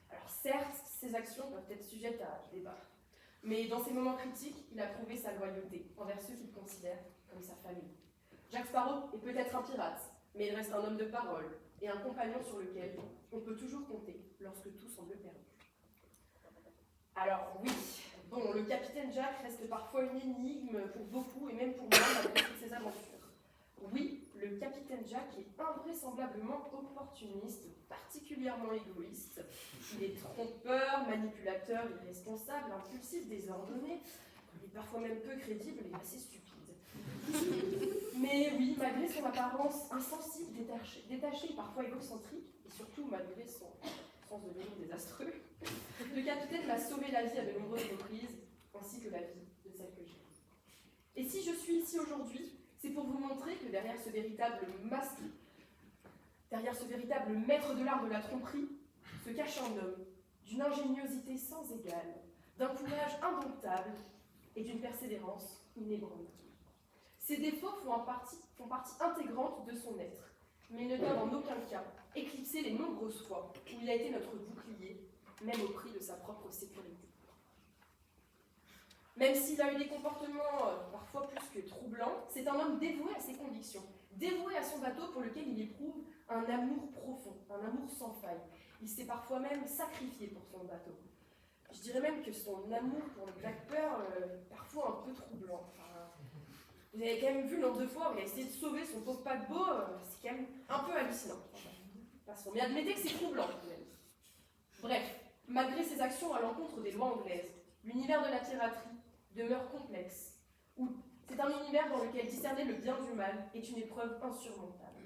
F: Alors certes, ses actions peuvent être sujettes à débat, mais dans ces moments critiques, il a prouvé sa loyauté envers ceux qu'il considère comme sa famille. Jack Sparrow est peut-être un pirate, mais il reste un homme de parole et un compagnon sur lequel on peut toujours compter lorsque tout semble perdu. Alors oui, bon, le capitaine Jack reste parfois une énigme pour beaucoup et même pour moi malgré toutes ses aventures. Oui, le capitaine Jack est invraisemblablement opportuniste, particulièrement égoïste. Il est trompeur, manipulateur, irresponsable, impulsif, désordonné. Il est parfois même peu crédible et assez stupide. Mais oui, malgré son apparence insensible, détachée et parfois égocentrique, et surtout malgré son sens de l'humour désastreux, le capitaine m'a sauvé la vie à de nombreuses reprises, ainsi que la vie de celle que j'ai. Et si je suis ici aujourd'hui, c'est pour vous montrer que derrière ce véritable maître de l'art de la tromperie, se cache un homme d'une ingéniosité sans égale, d'un courage indomptable et d'une persévérance inébranlable. Ses défauts font partie intégrante de son être, mais ils ne doivent en aucun cas éclipser les nombreuses fois où il a été notre bouclier, même au prix de sa propre sécurité. Même s'il a eu des comportements parfois plus que troublants, c'est un homme dévoué à ses convictions, dévoué à son bateau pour lequel il éprouve un amour profond, un amour sans faille. Il s'est parfois même sacrifié pour son bateau. Je dirais même que son amour pour le Black Pearl est parfois un peu troublant. Enfin, vous avez quand même vu nombre de fois où il a essayé de sauver son pauvre paquebot, c'est quand même un peu hallucinant. Mais admettez que c'est troublant quand même. Bref, malgré ses actions à l'encontre des lois anglaises, l'univers de la piraterie demeure complexe. C'est un univers dans lequel discerner le bien du mal est une épreuve insurmontable.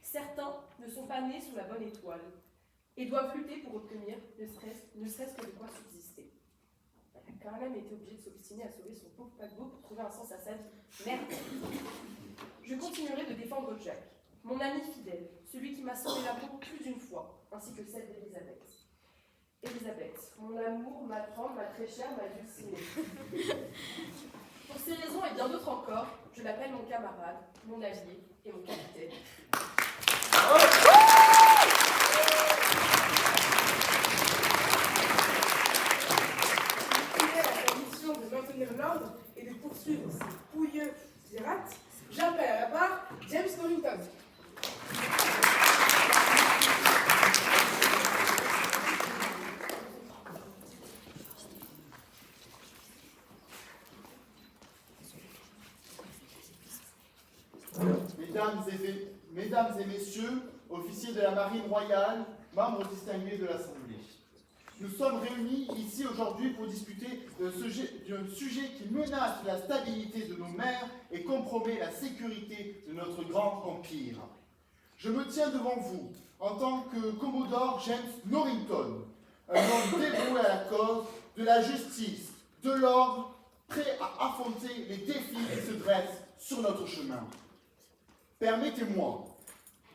F: Certains ne sont pas nés sous la bonne étoile et doivent lutter pour obtenir ne serait-ce que de quoi subsister. Elle a quand même été obligée de s'obstiner à sauver son pauvre paquebot pour trouver un sens à sa vie. Merde. Je continuerai de défendre Jack, mon ami fidèle, celui qui m'a sauvé la peau plus d'une fois, ainsi que celle d'Elisabeth. Elisabeth, mon amour, ma tendre, ma très chère, ma dulcinée. Pour ces raisons et bien d'autres encore, je l'appelle mon camarade, mon allié et mon capitaine.
C: La mission de maintenir l'ordre et de poursuivre ces pouilleux pirates, j'appelle à la barre James Norrington.
I: Mesdames et messieurs, officiers de la Marine royale, membres distingués de l'Assemblée. Nous sommes réunis ici aujourd'hui pour discuter d'un sujet qui menace la stabilité de nos mers et compromet la sécurité de notre grand empire. Je me tiens devant vous en tant que Commodore James Norrington, un homme dévoué à la cause de la justice, de l'ordre prêts à affronter les défis qui se dressent sur notre chemin. Permettez-moi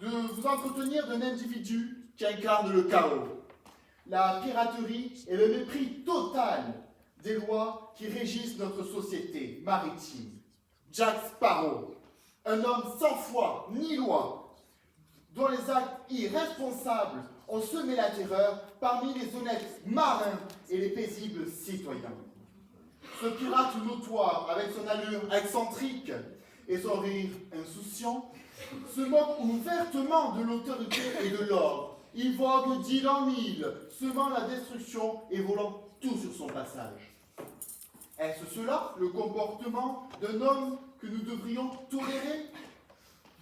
I: de vous entretenir d'un individu qui incarne le chaos, la piraterie et le mépris total des lois qui régissent notre société maritime. Jack Sparrow, un homme sans foi ni loi, dont les actes irresponsables ont semé la terreur parmi les honnêtes marins et les paisibles citoyens. Ce pirate notoire, avec son allure excentrique et son rire insouciant, se moque ouvertement de l'autorité et de l'ordre. Il vogue d'île en île, semant la destruction et volant tout sur son passage. Est-ce cela le comportement d'un homme que nous devrions tolérer?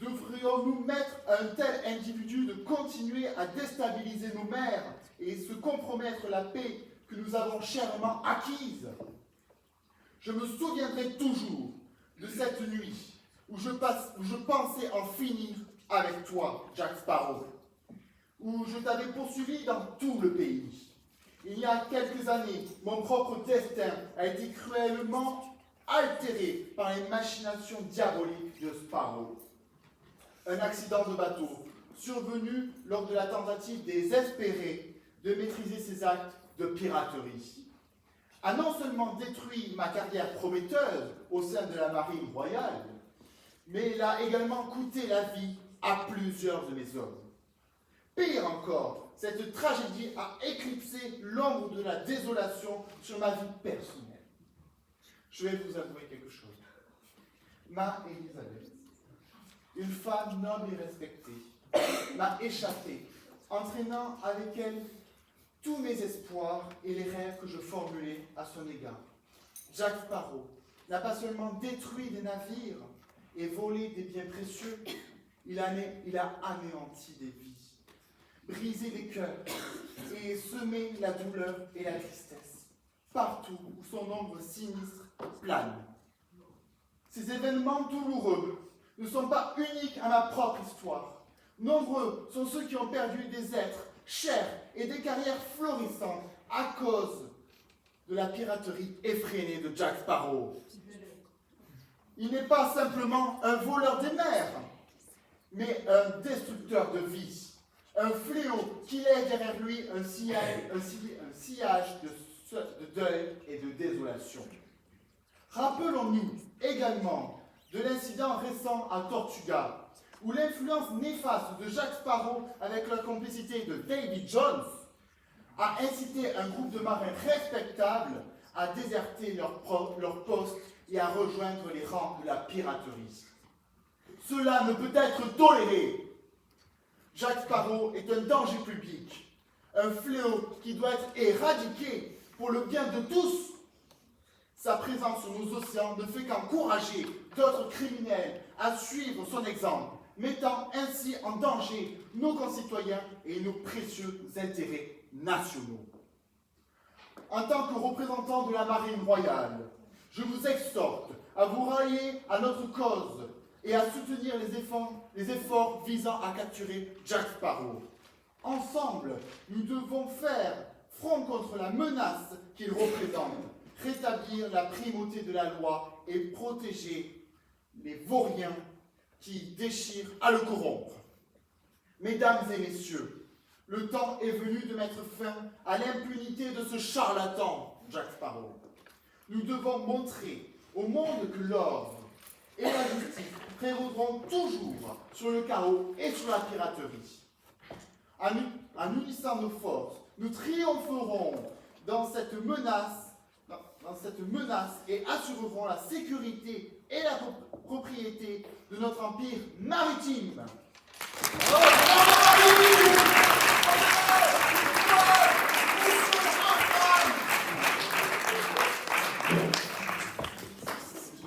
I: Devrions-nous mettre à un tel individu de continuer à déstabiliser nos mers et se compromettre la paix que nous avons chèrement acquise? Je me souviendrai toujours de cette nuit où je pensais en finir avec toi, Jack Sparrow, où je t'avais poursuivi dans tout le pays. Il y a quelques années, mon propre destin a été cruellement altéré par les machinations diaboliques de Sparrow. Un accident de bateau, survenu lors de la tentative désespérée de maîtriser ses actes de piraterie, a non seulement détruit ma carrière prometteuse au sein de la Marine royale, mais il a également coûté la vie à plusieurs de mes hommes. Pire encore, cette tragédie a éclipsé l'ombre de la désolation sur ma vie personnelle. Je vais vous avouer quelque chose. Ma Élisabeth, une femme noble et respectée, m'a échappé, entraînant avec elle tous mes espoirs et les rêves que je formulais à son égard. Jack Sparrow n'a pas seulement détruit des navires et volé des biens précieux, il a anéanti des vies, brisé des cœurs et semé la douleur et la tristesse partout où son ombre sinistre plane. Ces événements douloureux ne sont pas uniques à ma propre histoire. Nombreux sont ceux qui ont perdu des êtres chers et des carrières florissantes à cause de la piraterie effrénée de Jack Sparrow. Il n'est pas simplement un voleur des mers, mais un destructeur de vie, un fléau qui laisse derrière lui un sillage de deuil et de désolation. Rappelons-nous également de l'incident récent à Tortuga, où l'influence néfaste de Jack Sparrow avec la complicité de Davy Jones a incité un groupe de marins respectables à déserter leur poste et à rejoindre les rangs de la piraterie. Cela ne peut être toléré. Jack Sparrow est un danger public, un fléau qui doit être éradiqué pour le bien de tous. Sa présence sur nos océans ne fait qu'encourager d'autres criminels à suivre son exemple, mettant ainsi en danger nos concitoyens et nos précieux intérêts nationaux. En tant que représentant de la Marine royale, je vous exhorte à vous rallier à notre cause et à soutenir les efforts visant à capturer Jack Sparrow. Ensemble, nous devons faire front contre la menace qu'il représente, rétablir la primauté de la loi et protéger les vauriens qui déchirent à le corrompre. Mesdames et messieurs, le temps est venu de mettre fin à l'impunité de ce charlatan, Jack Sparrow. Nous devons montrer au monde que l'ordre et la justice prévaudront toujours sur le chaos et sur la piraterie. En unissant nos forces, nous triompherons dans cette menace et assurerons la sécurité et la propriété de notre empire maritime.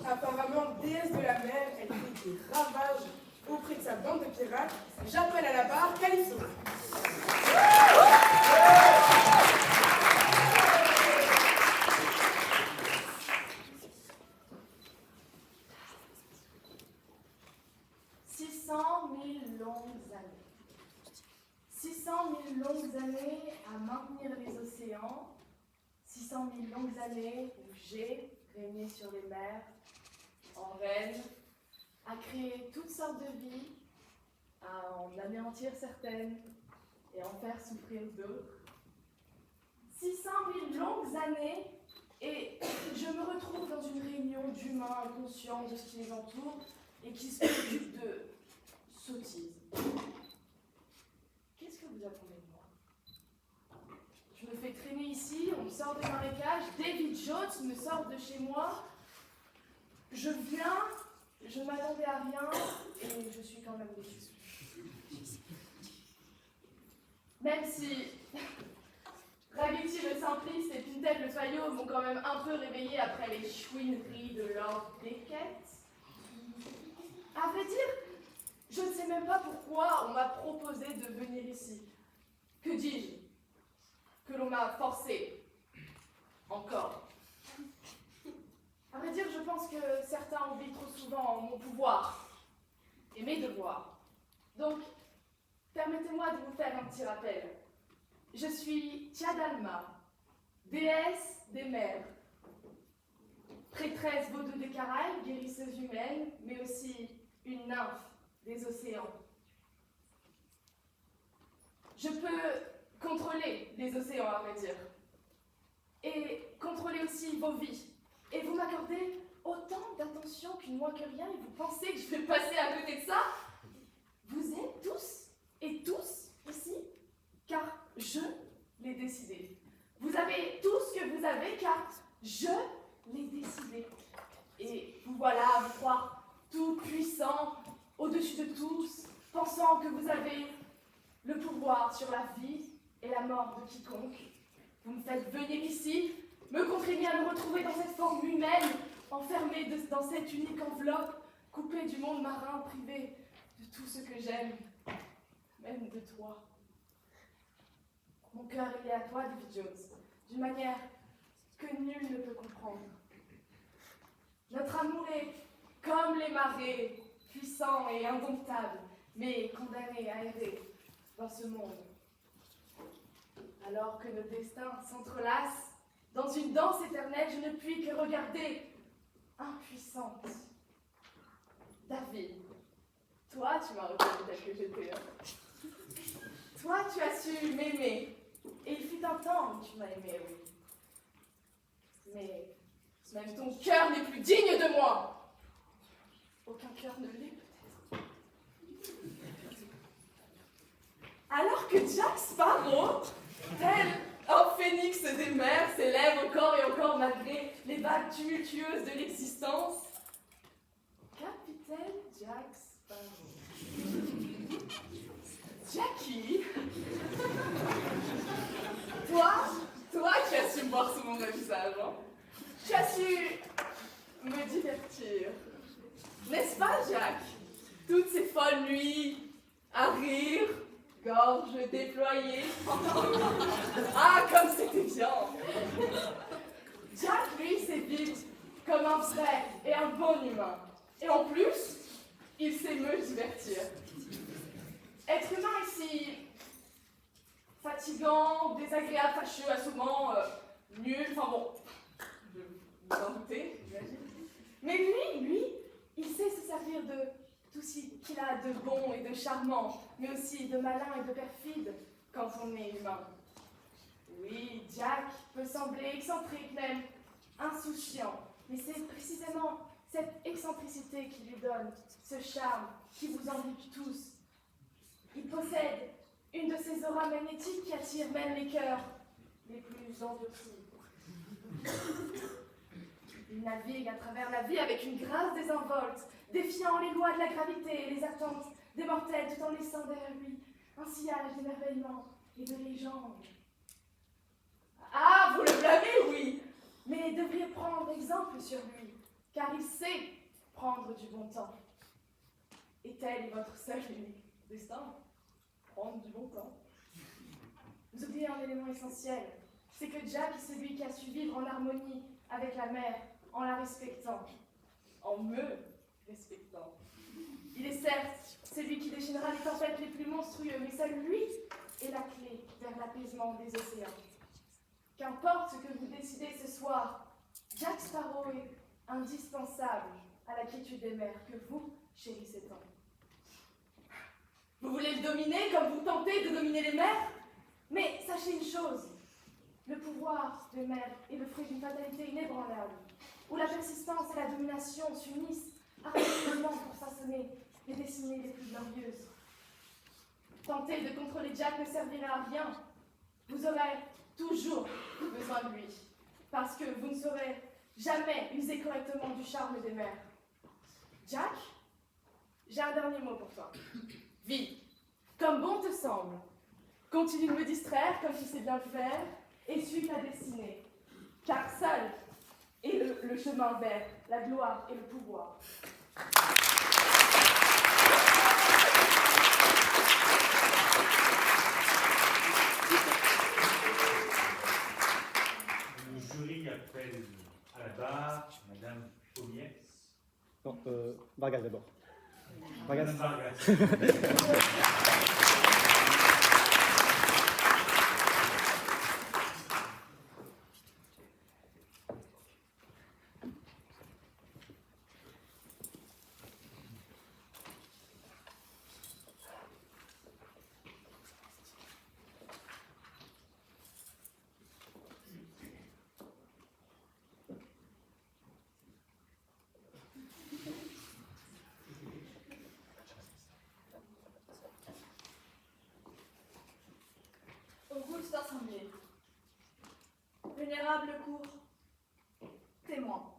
C: Apparemment, déesse de la mer, elle fait des ravages auprès de sa bande de pirates. J'appelle à la barre Calypso.
E: Longues années à maintenir les océans, 600 000 longues années où j'ai
F: régner sur les mers, en reine, à créer toutes sortes de vies, à en anéantir certaines et en faire souffrir d'autres. 600 000 longues années et je me retrouve dans une réunion d'humains inconscients de ce qui les entoure et qui se préoccupent de sottises. Qu'est-ce que vous attendez de moi? Je me fais traîner ici, on me sort des marécages, David Jones me sort de chez moi. Je viens, je ne m'attendais à rien et je suis quand même déçue. Même si Gravity le Simpliste et Pintel le Fayot m'ont quand même un peu réveillée après les chouineries de Lord Beckett. À vrai dire, je ne sais même pas pourquoi on m'a proposé de venir ici. Que dis-je? Que l'on m'a forcé. Encore. À vrai dire, je pense que certains oublient trop souvent mon pouvoir et mes devoirs. Donc, permettez-moi de vous faire un petit rappel. Je suis Tiadalma, déesse des mers, prêtresse vaudou des Caraïbes, guérisseuse humaine, mais aussi une nymphe des océans. Je peux contrôler les océans, à vrai dire, et contrôler aussi vos vies. Et vous m'accordez autant d'attention qu'une moins que rien, et vous pensez que je vais passer à côté de ça? Vous êtes tous et tous ici, car je l'ai décidé. Vous avez tout ce que vous avez, car je l'ai décidé. Et vous voilà à vous croire tout puissant, au-dessus de tous, pensant que vous avez le pouvoir sur la vie et la mort de quiconque. Vous me faites venir ici, me contraigner à me retrouver dans cette forme humaine, enfermée dans cette unique enveloppe, coupée du monde marin, privée de tout ce que j'aime, même de toi. Mon cœur est lié à toi, David Jones, d'une manière que nul ne peut comprendre. Notre amour est comme les marées, puissant et indomptable, mais condamné à errer dans ce monde. Alors que nos destins s'entrelacent dans une danse éternelle, je ne puis que regarder, impuissante. David, toi, tu m'as reconnu tel que j'étais. Toi, tu as su m'aimer. Et il fut un temps où tu m'as aimé, oui. Mais même ton cœur n'est plus digne de moi. Aucun cœur ne l'est peut-être. Alors que Jack Sparrow, tel un phénix des mers, s'élève encore et encore malgré les vagues tumultueuses de l'existence. Capitaine Jack Sparrow. Jackie, toi qui as su me voir sous mon vrai visage, hein? Tu as su me divertir. N'est-ce pas, Jack? Toutes ces folles nuits à rire, gorge déployée. Ah, comme c'était bien! Jack, lui, s'évite comme un vrai et un bon humain. Et en plus, il sait me divertir. Être humain ici, fatigant, désagréable, fâcheux, assommant, nul, enfin bon, vous en doutez, j'imagine. Mais lui, il sait se servir de tout ce qu'il a de bon et de charmant, mais aussi de malin et de perfide quand on est humain. Oui, Jack peut sembler excentrique, même insouciant, mais c'est précisément cette excentricité qui lui donne ce charme qui vous enveloppe tous. Il possède une de ces auras magnétiques qui attirent même les cœurs les plus endurcis. Il navigue à travers la vie avec une grâce désinvolte, défiant les lois de la gravité et les attentes des mortels tout en laissant derrière lui un sillage d'émerveillement et de légende. Ah, vous le blâmez, oui, mais devriez prendre exemple sur lui, car il sait prendre du bon temps. Et tel est votre seul et unique destin, prendre du bon temps. Vous oubliez un élément essentiel, c'est que Jack est celui qui a su vivre en harmonie avec la mer, en la respectant, en me respectant. Il est certes celui qui déchaînera les tempêtes les plus monstrueuses, mais seul lui est la clé vers l'apaisement des océans. Qu'importe ce que vous décidez ce soir, Jack Sparrow est indispensable à la quiétude des mers que vous chérissez tant.
B: Vous voulez le dominer comme vous tentez de dominer les mers?
F: Mais sachez une chose, le pouvoir des mers est le fruit d'une fatalité inébranlable, où la persistance et la domination s'unissent harmonieusement pour façonner les destinées les plus glorieuses. Tenter de contrôler Jack ne servira à rien. Vous aurez toujours besoin de lui, parce que vous ne saurez jamais user correctement du charme des mers. Jack, j'ai un dernier mot pour toi.
B: Vie.
F: Comme bon te semble, continue de me distraire comme tu sais bien le faire, et suis ta destinée, car seul est le chemin vers la gloire et le pouvoir.
J: Le jury appelle à la barre Madame Pommier.
A: Non, Vargas d'abord.
J: Madame Vargas.
D: Auguste Assemblée, vénérable cour, témoin,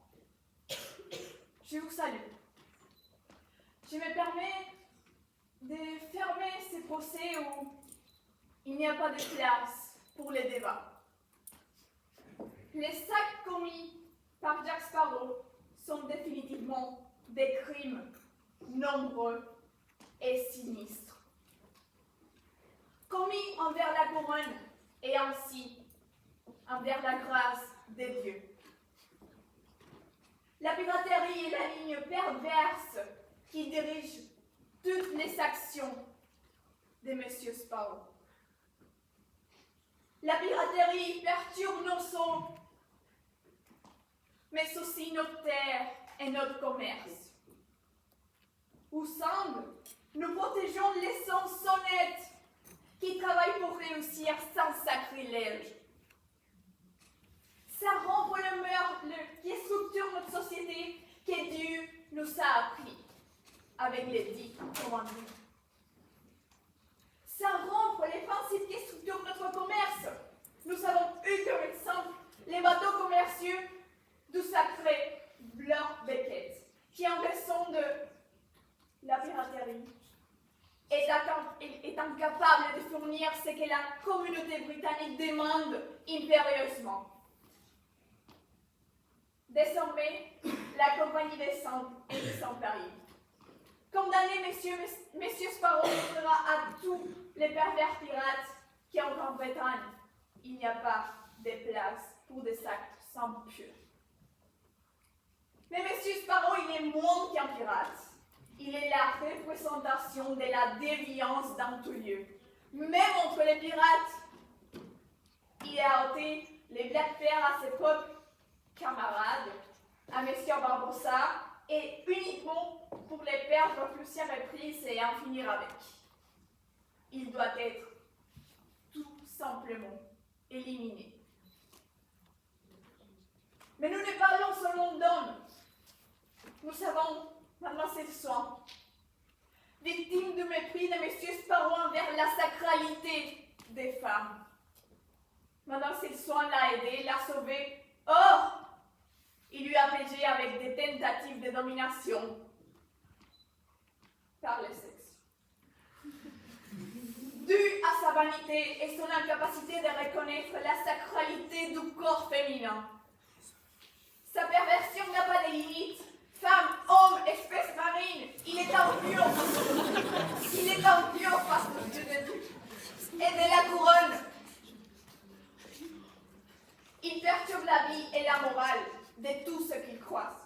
D: je vous salue. Je me permets de fermer ces procès où il n'y a pas de place pour les débats. Les actes commis par Jack Sparrow sont définitivement des crimes nombreux et sinistres, commis envers la couronne et ainsi envers la grâce des dieux. La piraterie est la ligne perverse qui dirige toutes les actions de M. Sparrow. La piraterie perturbe nos sons, mais aussi notre terre et notre commerce. Ensemble, nous protégeons les sens honnêtes qui travaillent pour réussir sans sacrilège. Ça rompt le meurtre qui structure notre société que Dieu nous a appris avec les 10 commandements. Ça rompt les principes qui structurent notre commerce. Nous avons eu comme exemple les bateaux commerciaux du sacré Lord Beckett, qui en raison de la piraterie est incapable de fournir ce que la communauté britannique demande impérieusement. Désormais, la compagnie des Indes est sans péril. Condamner Monsieur Sparrow montrera à tous les pervers pirates qu'en Grande-Bretagne, il n'y a pas de place pour des actes sans pur. Mais Monsieur Sparrow, il est moins qu'un pirate. Il est la représentation de la déviance dans tout lieu. Même entre les pirates, il a ôté les Black Bears à ses propres camarades, à Monsieur Barbossa, et uniquement pour les perdre plusieurs reprises et en finir avec. Il doit être tout simplement éliminé. Mais nous ne parlons seulement d'hommes. Nous avons Mademoiselle Swan, victime du mépris de M. Sparrow envers la sacralité des femmes. Mademoiselle Swan l'a aidé, l'a sauvé. Or, il lui a piégé avec des tentatives de domination par le sexe. Dû à sa vanité et son incapacité de reconnaître la sacralité du corps féminin. Sa perversion n'a pas de limite. Femme, homme, espèce marine, il est odieux. Il est odieux face au Dieu de Dieu et de la couronne. Il perturbe la vie et la morale de tous ceux qu'il croise.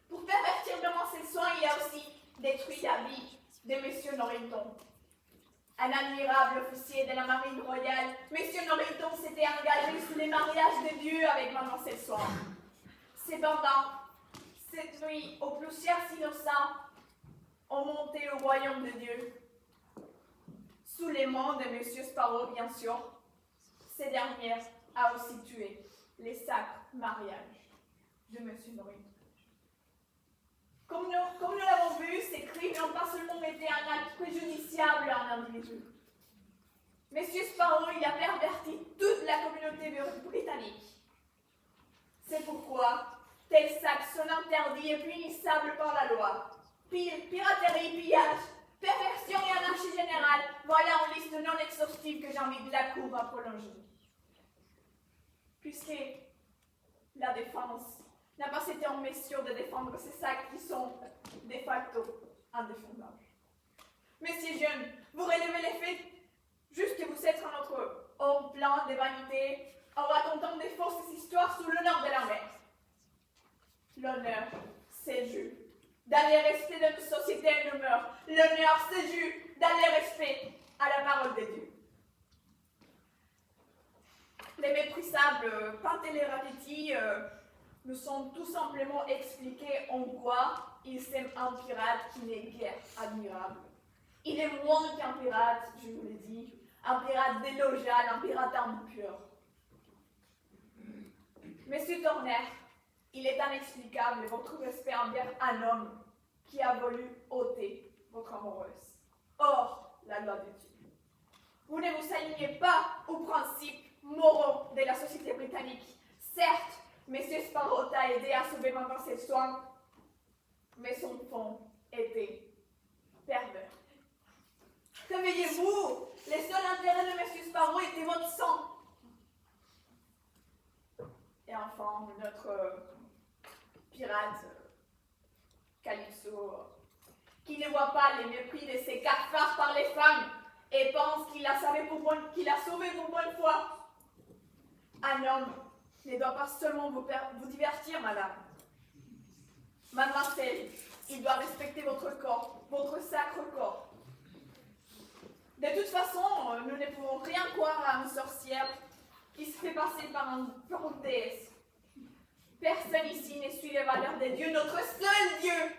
D: Pour pervertir Mademoiselle Swan, il a aussi détruit la vie de M. Norrington. Un admirable officier de la marine royale, M. Norrington s'était engagé sous les mariages de Dieu avec Mademoiselle Swan.
K: Cependant, cette nuit, aux plus chers innocents ont monté au royaume de Dieu. Sous les mains de M. Sparrow, bien sûr, cette dernière a aussi tué les sacres mariages de M. Norris. Comme nous l'avons vu, ces crimes n'ont pas seulement été un acte préjudiciable à un individu. M. Sparrow, il a perverti toute la communauté britannique. C'est pourquoi tels sacs sont interdits et punissables par la loi. Piraterie, pillage, perversion et anarchie générale, voilà une liste non exhaustive que j'invite la Cour à prolonger. Puisque la défense n'a pas été en mesure de défendre ces sacs qui sont de facto indéfendables. Messieurs jeunes, vous relevez les faits juste que vous êtes un autre homme plein de vanité en racontant des fausses histoires sous l'honneur de la mère. L'honneur, c'est juste dans le respect de nos sociétés et nos mœurs. L'honneur, c'est juste dans le respect à la parole de Dieu. Les méprisables Pantelerapetti nous sont tout simplement expliqués en quoi ils s'aiment un pirate qui n'est guère admirable. Il est moins qu'un pirate, je vous l'ai dit, un pirate déloyal, un pirate impur. Monsieur Turner, il est inexplicable votre respect envers un homme qui a voulu ôter votre amoureuse. Hors la loi de Dieu. Vous ne vous alignez pas aux principes moraux de la société britannique. Certes, M. Sparrow a aidé à sauver pendant ses soins, mais son fond était pervers. Réveillez-vous! Les seuls intérêts de M. Sparrow étaient votre sang. Et enfin, notre pirate Calypso, qui ne voit pas les mépris de ses cafards par les femmes et pense qu'il a sauvé pour bonne foi. Un homme ne doit pas seulement vous divertir, madame. Mademoiselle, il doit respecter votre corps, votre sacre corps. De toute façon, nous ne pouvons rien croire à une sorcière qui se fait passer par une déesse. Personne ici ne suit les valeurs de Dieu, notre seul Dieu.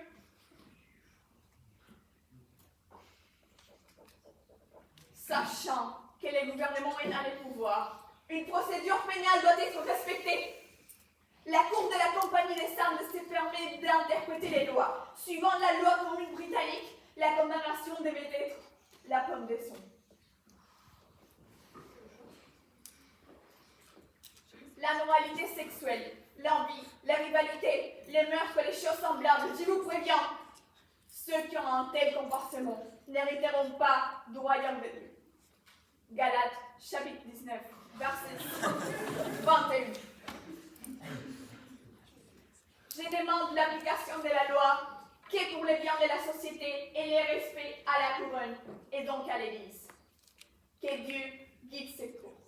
K: Sachant que le gouvernement est dans les pouvoirs, une procédure pénale doit être respectée. La Cour de la Compagnie des Indes se permet d'interpréter les lois. Suivant la loi commune britannique, la condamnation devait être la pendaison. La normalité sexuelle, l'envie, la rivalité, les meurtres et les choses semblables, je vous préviens, ceux qui ont un tel comportement n'hériteront pas du royaume de Dieu. Galates, chapitre 19, verset 21. Je demande l'application de la loi qui est pour le bien de la société et le respect à la couronne et donc à l'Église. Que Dieu guide ses cours.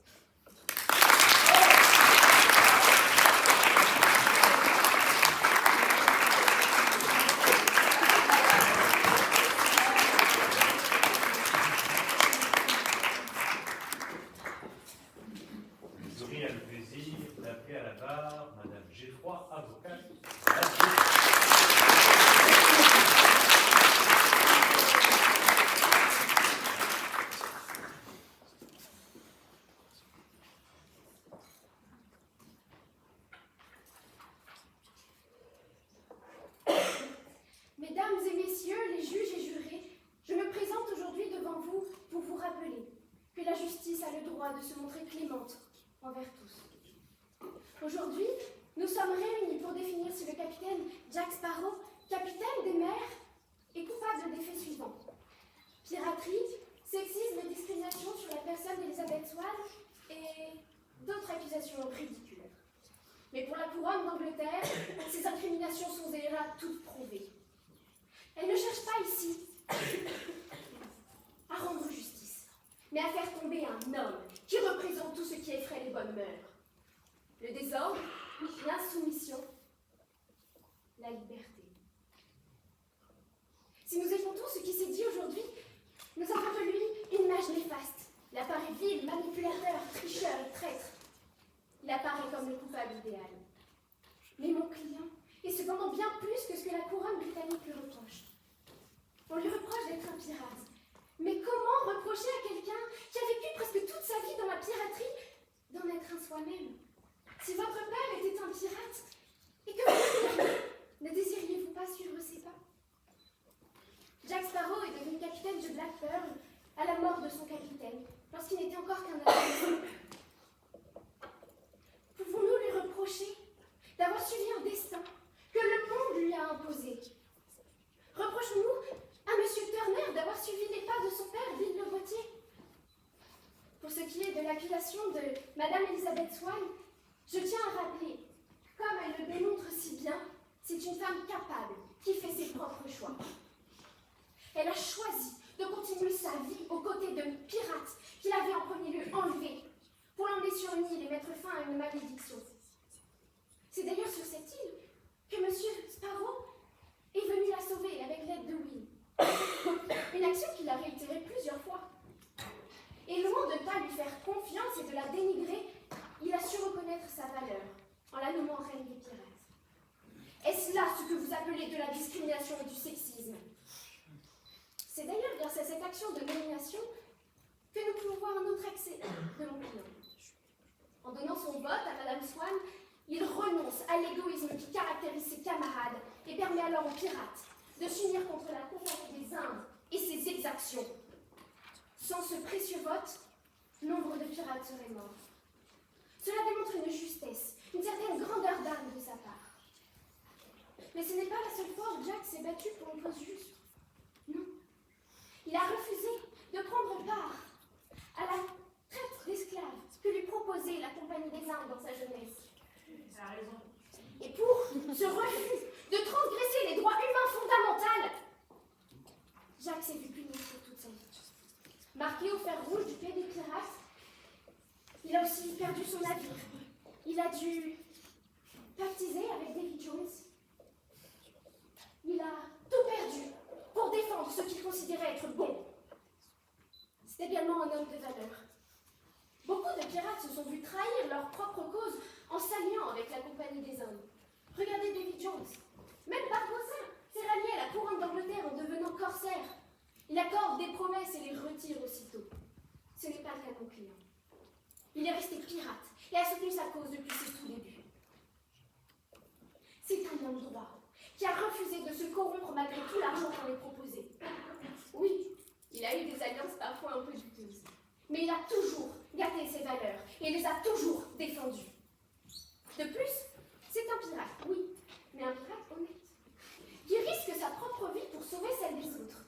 J: Jury a le plaisir d'appeler à la barre Madame Geffroy, avocate.
F: Mesdames et messieurs, les juges et jurés, je me présente aujourd'hui devant vous pour vous rappeler que la justice a le droit de se montrer clémente envers tous. Aujourd'hui, nous sommes réunis pour définir si le capitaine Jack Sparrow, capitaine des mers, est coupable des faits suivants. Piraterie, sexisme et discrimination sur la personne d'Elizabeth Swann et d'autres accusations ridicules. Mais pour la couronne d'Angleterre, ces incriminations sont déjà toutes prouvées. Elle ne cherche pas ici à rendre justice, mais à faire tomber un homme qui représente tout ce qui effraie les bonnes mœurs. Le désordre, l'insoumission, la liberté. Si nous écoutons ce qui s'est dit aujourd'hui, nous avons de lui une image néfaste. Il apparaît vil, manipulateur, tricheur et traître. Il apparaît comme le coupable idéal. Mais mon client Britannique lui reproche. On lui reproche d'être un pirate. Mais comment reprocher à quelqu'un qui a vécu presque toute sa vie dans la piraterie d'en être un soi-même? Si votre père était un pirate et que vous ne désiriez-vous pas suivre ses pas? Jack Sparrow est devenu capitaine de Black Pearl à la mort de son capitaine, lorsqu'il n'était encore qu'un adolescent. Pouvons-nous lui reprocher d'avoir suivi un destin que le monde lui a imposé? Reprochons-nous à M. Turner d'avoir suivi les pas de son père, Bill Le Gautier? Pour ce qui est de l'accusation de Madame Elizabeth Swann, je tiens à rappeler, comme elle le démontre si bien, c'est une femme capable qui fait ses propres choix. Elle a choisi de continuer sa vie aux côtés de pirates qu'il avait en premier lieu enlevés pour l'emmener sur une île et mettre fin à une malédiction. C'est d'ailleurs sur cette île que M. Sparrow est venu la sauver avec l'aide de Will. Une action qu'il a réitérée plusieurs fois. Et loin de ne pas lui faire confiance et de la dénigrer, il a su reconnaître sa valeur en la nommant reine des pirates. Est-ce là ce que vous appelez de la discrimination et du sexisme? C'est d'ailleurs grâce à cette action de nomination que nous pouvons voir un autre accès de mon client. En donnant son vote à Madame Swann, il renonce à l'égoïsme qui caractérise ses camarades et permet alors aux pirates de s'unir contre la Compagnie des Indes et ses exactions. Sans ce précieux vote, nombre de pirates seraient morts. Cela démontre une justesse, une certaine grandeur d'âme de sa part. Mais ce n'est pas la seule fois où Jack s'est battu pour une cause juste. Non. Il a refusé de prendre part à la traite d'esclaves que lui proposait la Compagnie des Indes dans sa jeunesse.
B: Ça a raison.
F: Et pour ce refus de transgresser les droits humains fondamentaux, Jack s'est vu puni pour toute sa vie. Marqué au fer rouge du pays des pirates, il a aussi perdu son navire. Il a dû pactiser avec Davy Jones. Il a tout perdu pour défendre ce qu'il considérait être bon. C'est également un homme de valeur. Beaucoup de pirates se sont vus trahir leur propre cause en s'alliant avec la Compagnie des Indes. Regardez Davy Jones. Même Barbossa s'est rallié à la couronne d'Angleterre en devenant corsaire. Il accorde des promesses et les retire aussitôt. Ce n'est pas le cas de mon client. Il est resté pirate et a soutenu sa cause depuis ses tout débuts. C'est un homme droit qui a refusé de se corrompre malgré tout l'argent qu'on lui proposait. Oui, il a eu des alliances parfois un peu douteuses, mais il a toujours gardé ses valeurs et les a toujours défendues. De plus, c'est un pirate, oui, mais un pirate honnête, qui risque sa propre vie pour sauver celle des autres.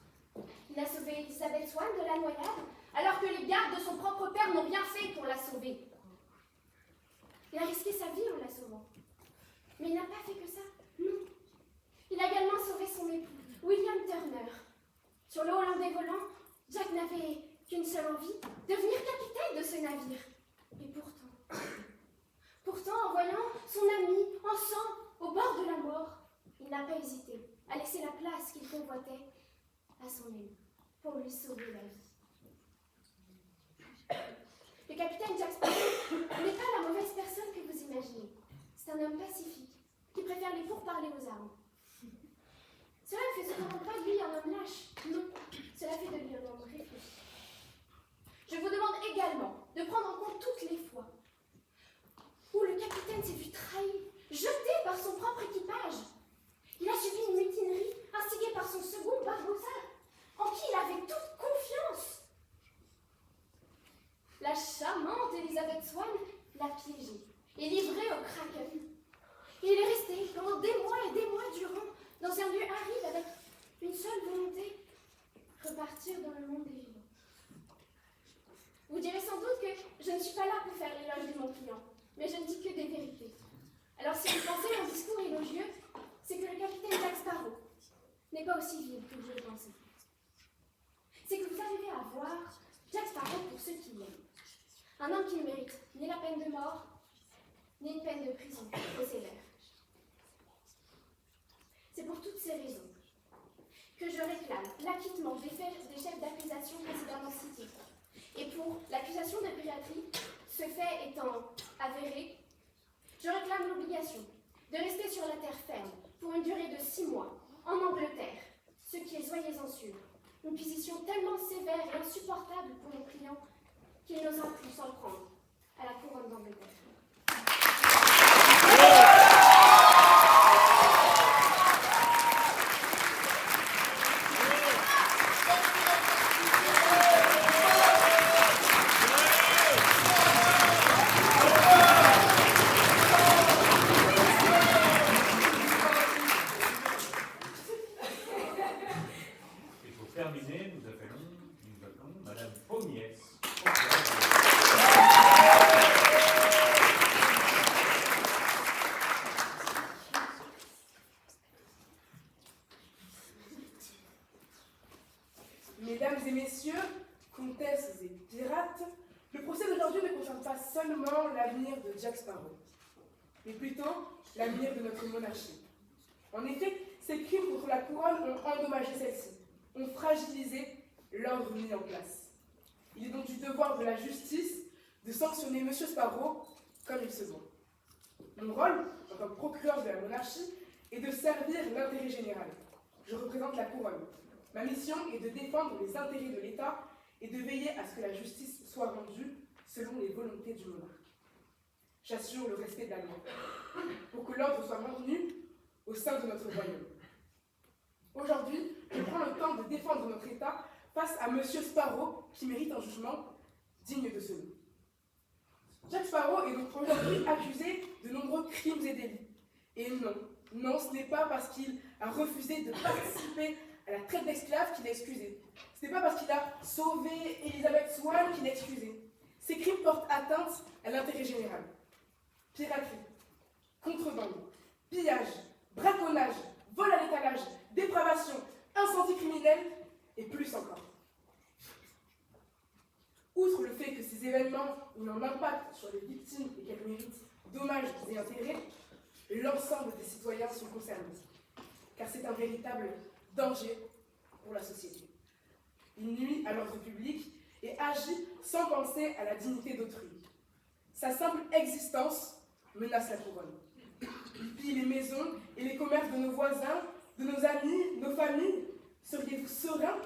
F: Il a sauvé Elizabeth Swann de la noyade, alors que les gardes de son propre père n'ont rien fait pour la sauver. Il a risqué sa vie en la sauvant. Mais il n'a pas fait que ça, non. Il a également sauvé son époux, William Turner. Sur le Hollandais volant, Jack n'avait qu'une seule envie, devenir capitaine de ce navire. Et pourtant, en voyant son ami en sang au bord de la mort, il n'a pas hésité à laisser la place qu'il convoitait à son ami pour lui sauver la vie. Le capitaine Jack Sparrow n'est pas la mauvaise personne que vous imaginez. C'est un homme pacifique qui préfère les pourparlers aux armes. Cela ne fait cependant pas de lui un homme lâche. Non, cela fait de lui un homme réfléchi. Je vous demande également de prendre en compte toutes les fois où le capitaine s'est vu trahi, jeté par son propre équipage. Il a subi une mutinerie instigée par son second Barbossa, en qui il avait toute confiance. La charmante Elizabeth Swann l'a piégé et livré au Kraken. Il est resté pendant des mois et des mois durant dans un lieu aride avec une seule volonté, repartir dans le monde des vivants. Vous direz sans doute que je ne suis pas là pour faire l'éloge de mon client, mais je ne dis que des vérités. Alors si vous pensez à un discours élogieux, c'est que le capitaine Jack Sparrow n'est pas aussi vil que vous le pensez. C'est que vous arrivez à voir Jack Sparrow pour ce qu'il est. Un homme qui ne mérite ni la peine de mort, ni une peine de prison trop sévère. C'est pour toutes ces raisons que je réclame l'acquittement des chefs d'accusation précédemment cités. Et pour l'accusation de piraterie, ce fait étant avéré, je réclame l'obligation de rester sur la terre ferme pour une durée de 6 mois en Angleterre, ce qui est, soyez en sûrs, une position tellement sévère et insupportable pour nos clients qu'il n'osera plus s'en prendre à la couronne d'Angleterre.
J: Et pour terminer, nous appelons Madame Pommiès.
C: Mesdames et messieurs, comtesses et pirates, le procès d'aujourd'hui ne concerne pas seulement l'avenir de Jack Sparrow, mais plutôt l'avenir de notre monarchie. En effet, ces crimes contre la couronne ont endommagé celle-ci, ont fragilisé l'ordre mis en place. Il est donc du devoir de la justice de sanctionner M. Sparrow comme il se doit. Mon rôle, en tant que procureur de la monarchie, est de servir l'intérêt général. Je représente la couronne. Ma mission est de défendre les intérêts de l'État et de veiller à ce que la justice soit rendue selon les volontés du monarque. J'assure le respect de la loi, pour que l'ordre soit maintenu au sein de notre royaume. Aujourd'hui, je prends le temps de défendre notre État face à M. Sparrow, qui mérite un jugement digne de ce nom. Jack Sparrow est donc aujourd'hui accusé de nombreux crimes et délits. Et non, ce n'est pas parce qu'il a refusé de participer à la traite d'esclaves qu'il est excusé. Ce n'est pas parce qu'il a sauvé Elizabeth Swann qu'il est excusé. Ces crimes portent atteinte à l'intérêt général. Piraterie, contrebande, pillage, braconnage, vol à l'étalage, dépravation, incendie criminel et plus encore. Outre le fait que ces événements ont un impact sur les victimes et qu'elles méritent dommages et intérêts, l'ensemble des citoyens sont concernés, car c'est un véritable danger pour la société. Il nuit à l'ordre public et agit sans penser à la dignité d'autrui. Sa simple existence menace la couronne. Il pille les maisons et les commerces de nos voisins, de nos amis, nos familles. Seriez-vous serein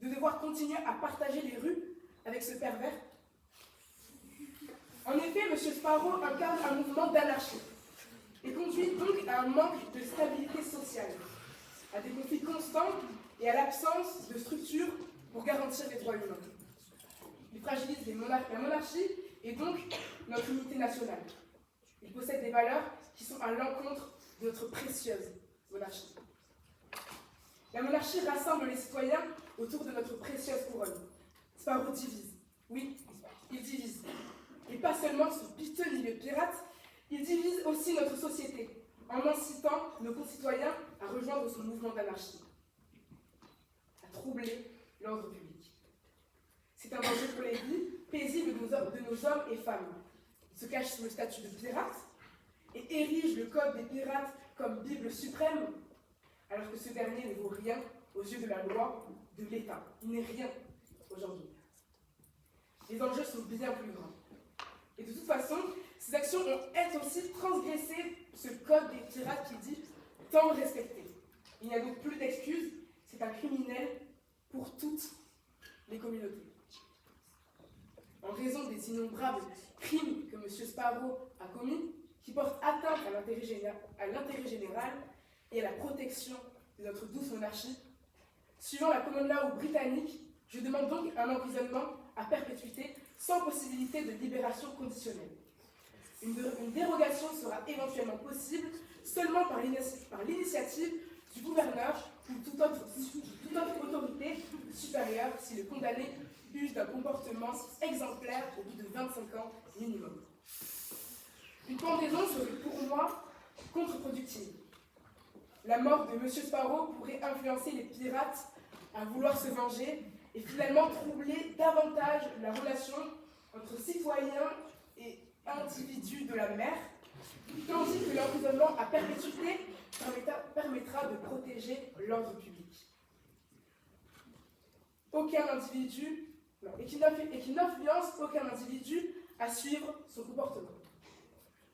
C: de devoir continuer à partager les rues avec ce pervers? En effet, M. Sparrow incarne un mouvement d'anarchie et conduit donc à un manque de stabilité sociale, à des conflits constants et à l'absence de structures pour garantir les droits humains. Il fragilise la monarchie et donc notre unité nationale. Il possède des valeurs qui sont à l'encontre de notre précieuse monarchie. La monarchie rassemble les citoyens autour de notre précieuse couronne. Sparrow divise. Oui, il divise. Et pas seulement ce piteux milieu pirate, il divise aussi notre société, en incitant nos concitoyens à rejoindre son mouvement d'anarchie, à troubler l'ordre public. C'est un danger pour les vies paisibles de nos hommes et femmes. Il se cache sous le statut de pirate et érige le code des pirates comme Bible suprême, alors que ce dernier ne vaut rien aux yeux de la loi de l'État. Il n'est rien aujourd'hui. Les enjeux sont bien plus grands. Et de toute façon, ces actions ont elles aussi transgressé ce code des pirates qui dit tant respecté. Il n'y a donc plus d'excuses, c'est un criminel pour toutes les communautés. En raison des innombrables crimes que M. Sparrow a commis, qui portent atteinte à l'intérêt général et à la protection de notre douce monarchie, suivant la common law britannique, je demande donc un emprisonnement à perpétuité sans possibilité de libération conditionnelle. Une dérogation sera éventuellement possible seulement par l'initiative du gouverneur ou toute autre autorité supérieure si le condamné use d'un comportement exemplaire au bout de 25 ans minimum. Une pendaison serait pour moi contre-productive. La mort de M. Sparrow pourrait influencer les pirates à vouloir se venger et finalement troubler davantage la relation entre citoyens et individus de la mer, tandis que l'emprisonnement à perpétuité permettra de protéger l'ordre public. Aucun individu, et qui n'influence aucun individu à suivre son comportement.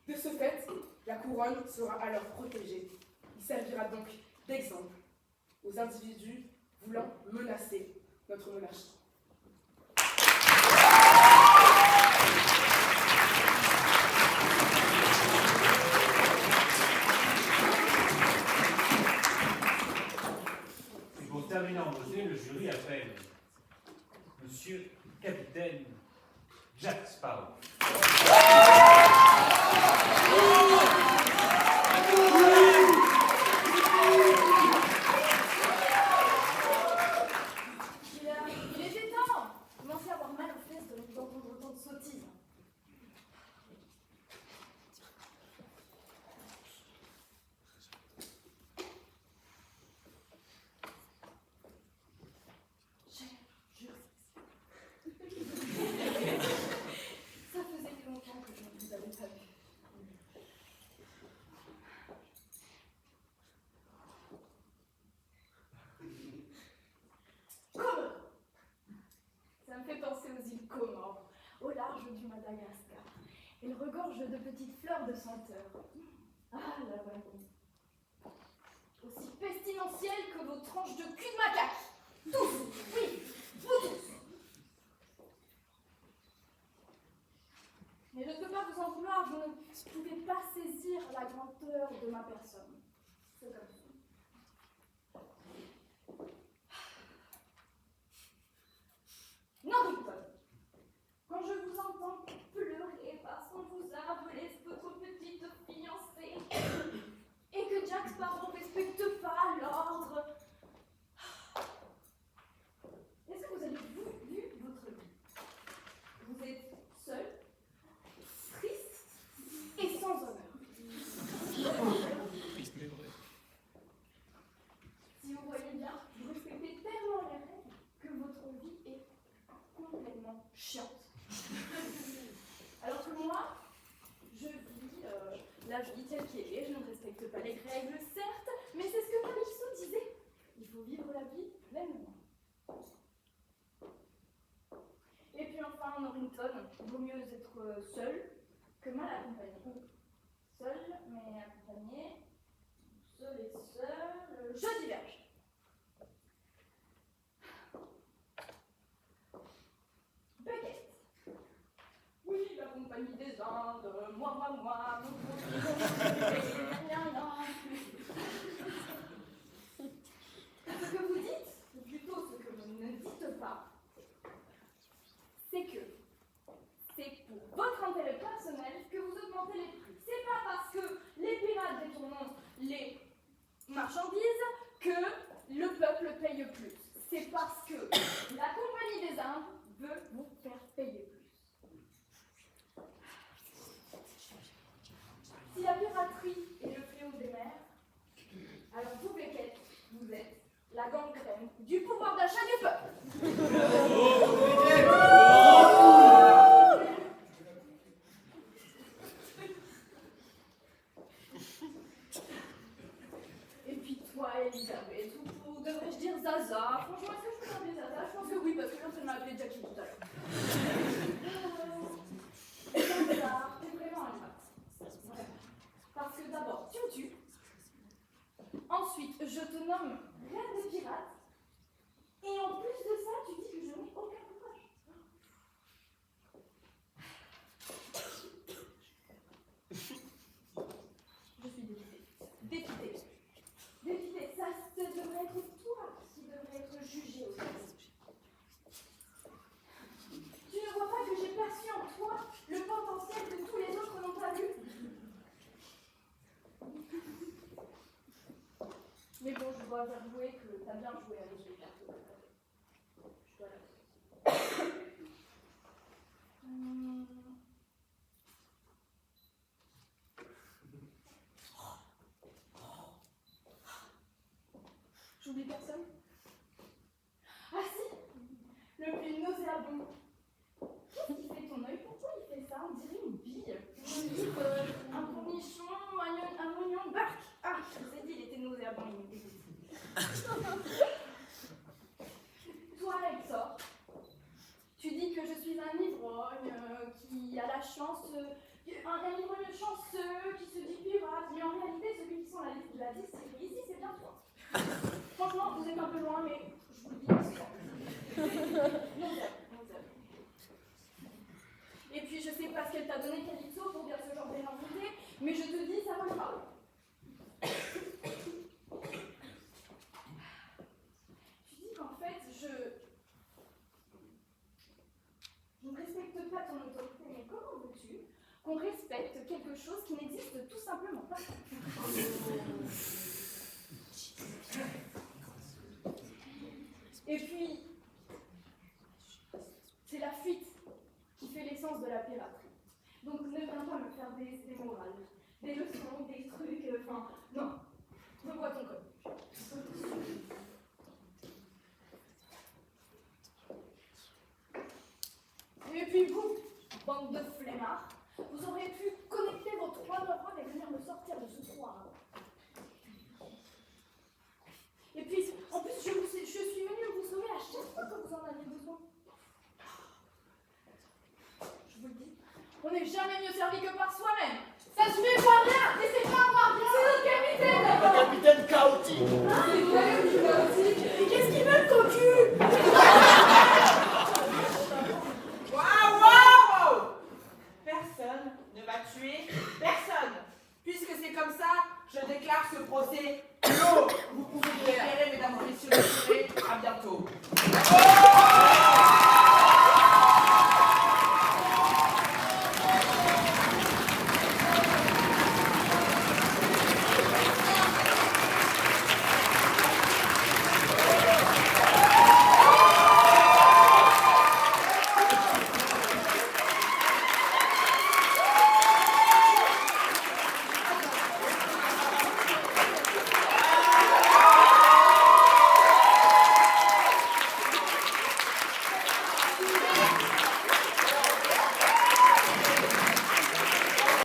C: De ce fait, la couronne sera alors protégée. Il servira donc d'exemple aux individus voulant menacer notre monarchie.
J: Et pour terminer en beauté, le jury appelle Monsieur Capitaine Jack Sparrow.
E: Il était temps. Je commençais à avoir mal aux fesses de vous entendre autant de sottises. Ça faisait longtemps que je ne vous avais pas vu.
F: Comores. Ça me fait penser aux îles Comores, au large du Madagascar. Elles regorgent de petites fleurs de senteur. Ah, la vanille.
E: Aussi pestilentielle que vos tranches de cul de macaque. Tous, oui, vous tous.
F: Mais je ne peux pas vous en vouloir, vous ne pouvez pas saisir la grandeur de ma personne. C'est comme ça. Norrington, quand je vous entends pleurer parce qu'on vous a volé votre petite fiancée et que Jack Sparrow ne respecte pas l'ordre, est-ce que vous avez vu votre vie? Vous êtes seul, triste et sans honneur.
H: Triste mais vrai.
F: Si vous voyez bien, vous respectez tellement les règles que votre vie est complètement chiante. Alors que moi, je vis la vie telle qu'elle est, je ne respecte pas les règles, certes, mais c'est ce que Calypso disait. Il faut vivre la vie pleinement. Et puis enfin, Norrington, il vaut mieux être seul que mal accompagné. Seul, mais accompagné, seul et seul, je diverge. Beckett. Oui, la compagnie des Indes, moi, mon Ce que vous dites, ou plutôt ce que vous ne dites pas, c'est que c'est pour votre intérêt personnel que vous augmentez les prix. C'est pas parce que les pirates détournent les marchandises que le peuple paye plus. C'est parce que la compagnie des Indes veut vous faire payer plus. Si la piraterie est le fléau des mers, alors vous, Beckett, vous êtes la gangrène du pouvoir d'achat du peuple. Et puis toi, Elisabeth, ou devrais-je dire Zaza? Franchement, est-ce que je peux t'appeler Zaza? Je pense que oui, parce que l'autre, elle m'a appelé Jackie tout à l'heure. Zaza, t'es vraiment un mat. Parce que d'abord, tu me tues. Ensuite, je te nomme reine des pirates. Et en plus de ça, tu dis que je n'ai aucun courage. Je suis dépitée. Dépitée. Dépitée. Ça devrait être toi qui devrais être jugé aussi. Tu ne vois pas que j'ai perçu en toi le potentiel que tous les autres n'ont pas vu? Mais bon, je dois avouer que t'as bien joué avec les cartes. Je dois l'avouer. J'oublie personne? Ah si! Le plus nauséabond. Qu'est-ce qui fait ton œil? Pourquoi il fait ça? On dirait une bille. Une bille, un cornichon, un oignon, bark. Ah, je vous ai dit, il était nauséabond, il me dégoûte. Toi, Hector, tu dis que je suis un ivrogne qui a la chance, un ivrogne chanceux qui se dit pirate, mais en réalité, celui qui sent la distillerie ici, c'est bien toi. Franchement, vous êtes un peu loin, mais je vous le dis, c'est ça. Non, et puis, je sais pas ce qu'elle t'a donné, Calypso, pour dire ce genre d'énergie, mais je te dis, ça va me parler. Tu dis qu'en fait, je ne respecte pas ton autorité, mais comment veux-tu qu'on respecte quelque chose qui n'existe tout simplement pas? Et puis, c'est la fuite qui fait l'essence de la piraterie. Donc ne viens pas me faire des morales, des leçons, des trucs, enfin, non. Revois ton code. Et puis vous, bande de flemmards, vous auriez pu connecter vos 3 neurones et venir me sortir de ce trou. Et puis, en plus, je suis venue vous sauver à chaque fois que vous en aviez besoin. Je vous le dis, on n'est jamais mieux servi que par soi-même. Ça se fait pas rien, laissez pas avoir bien. C'est notre capitaine d'abord.
I: Le capitaine chaotique.
F: Hein,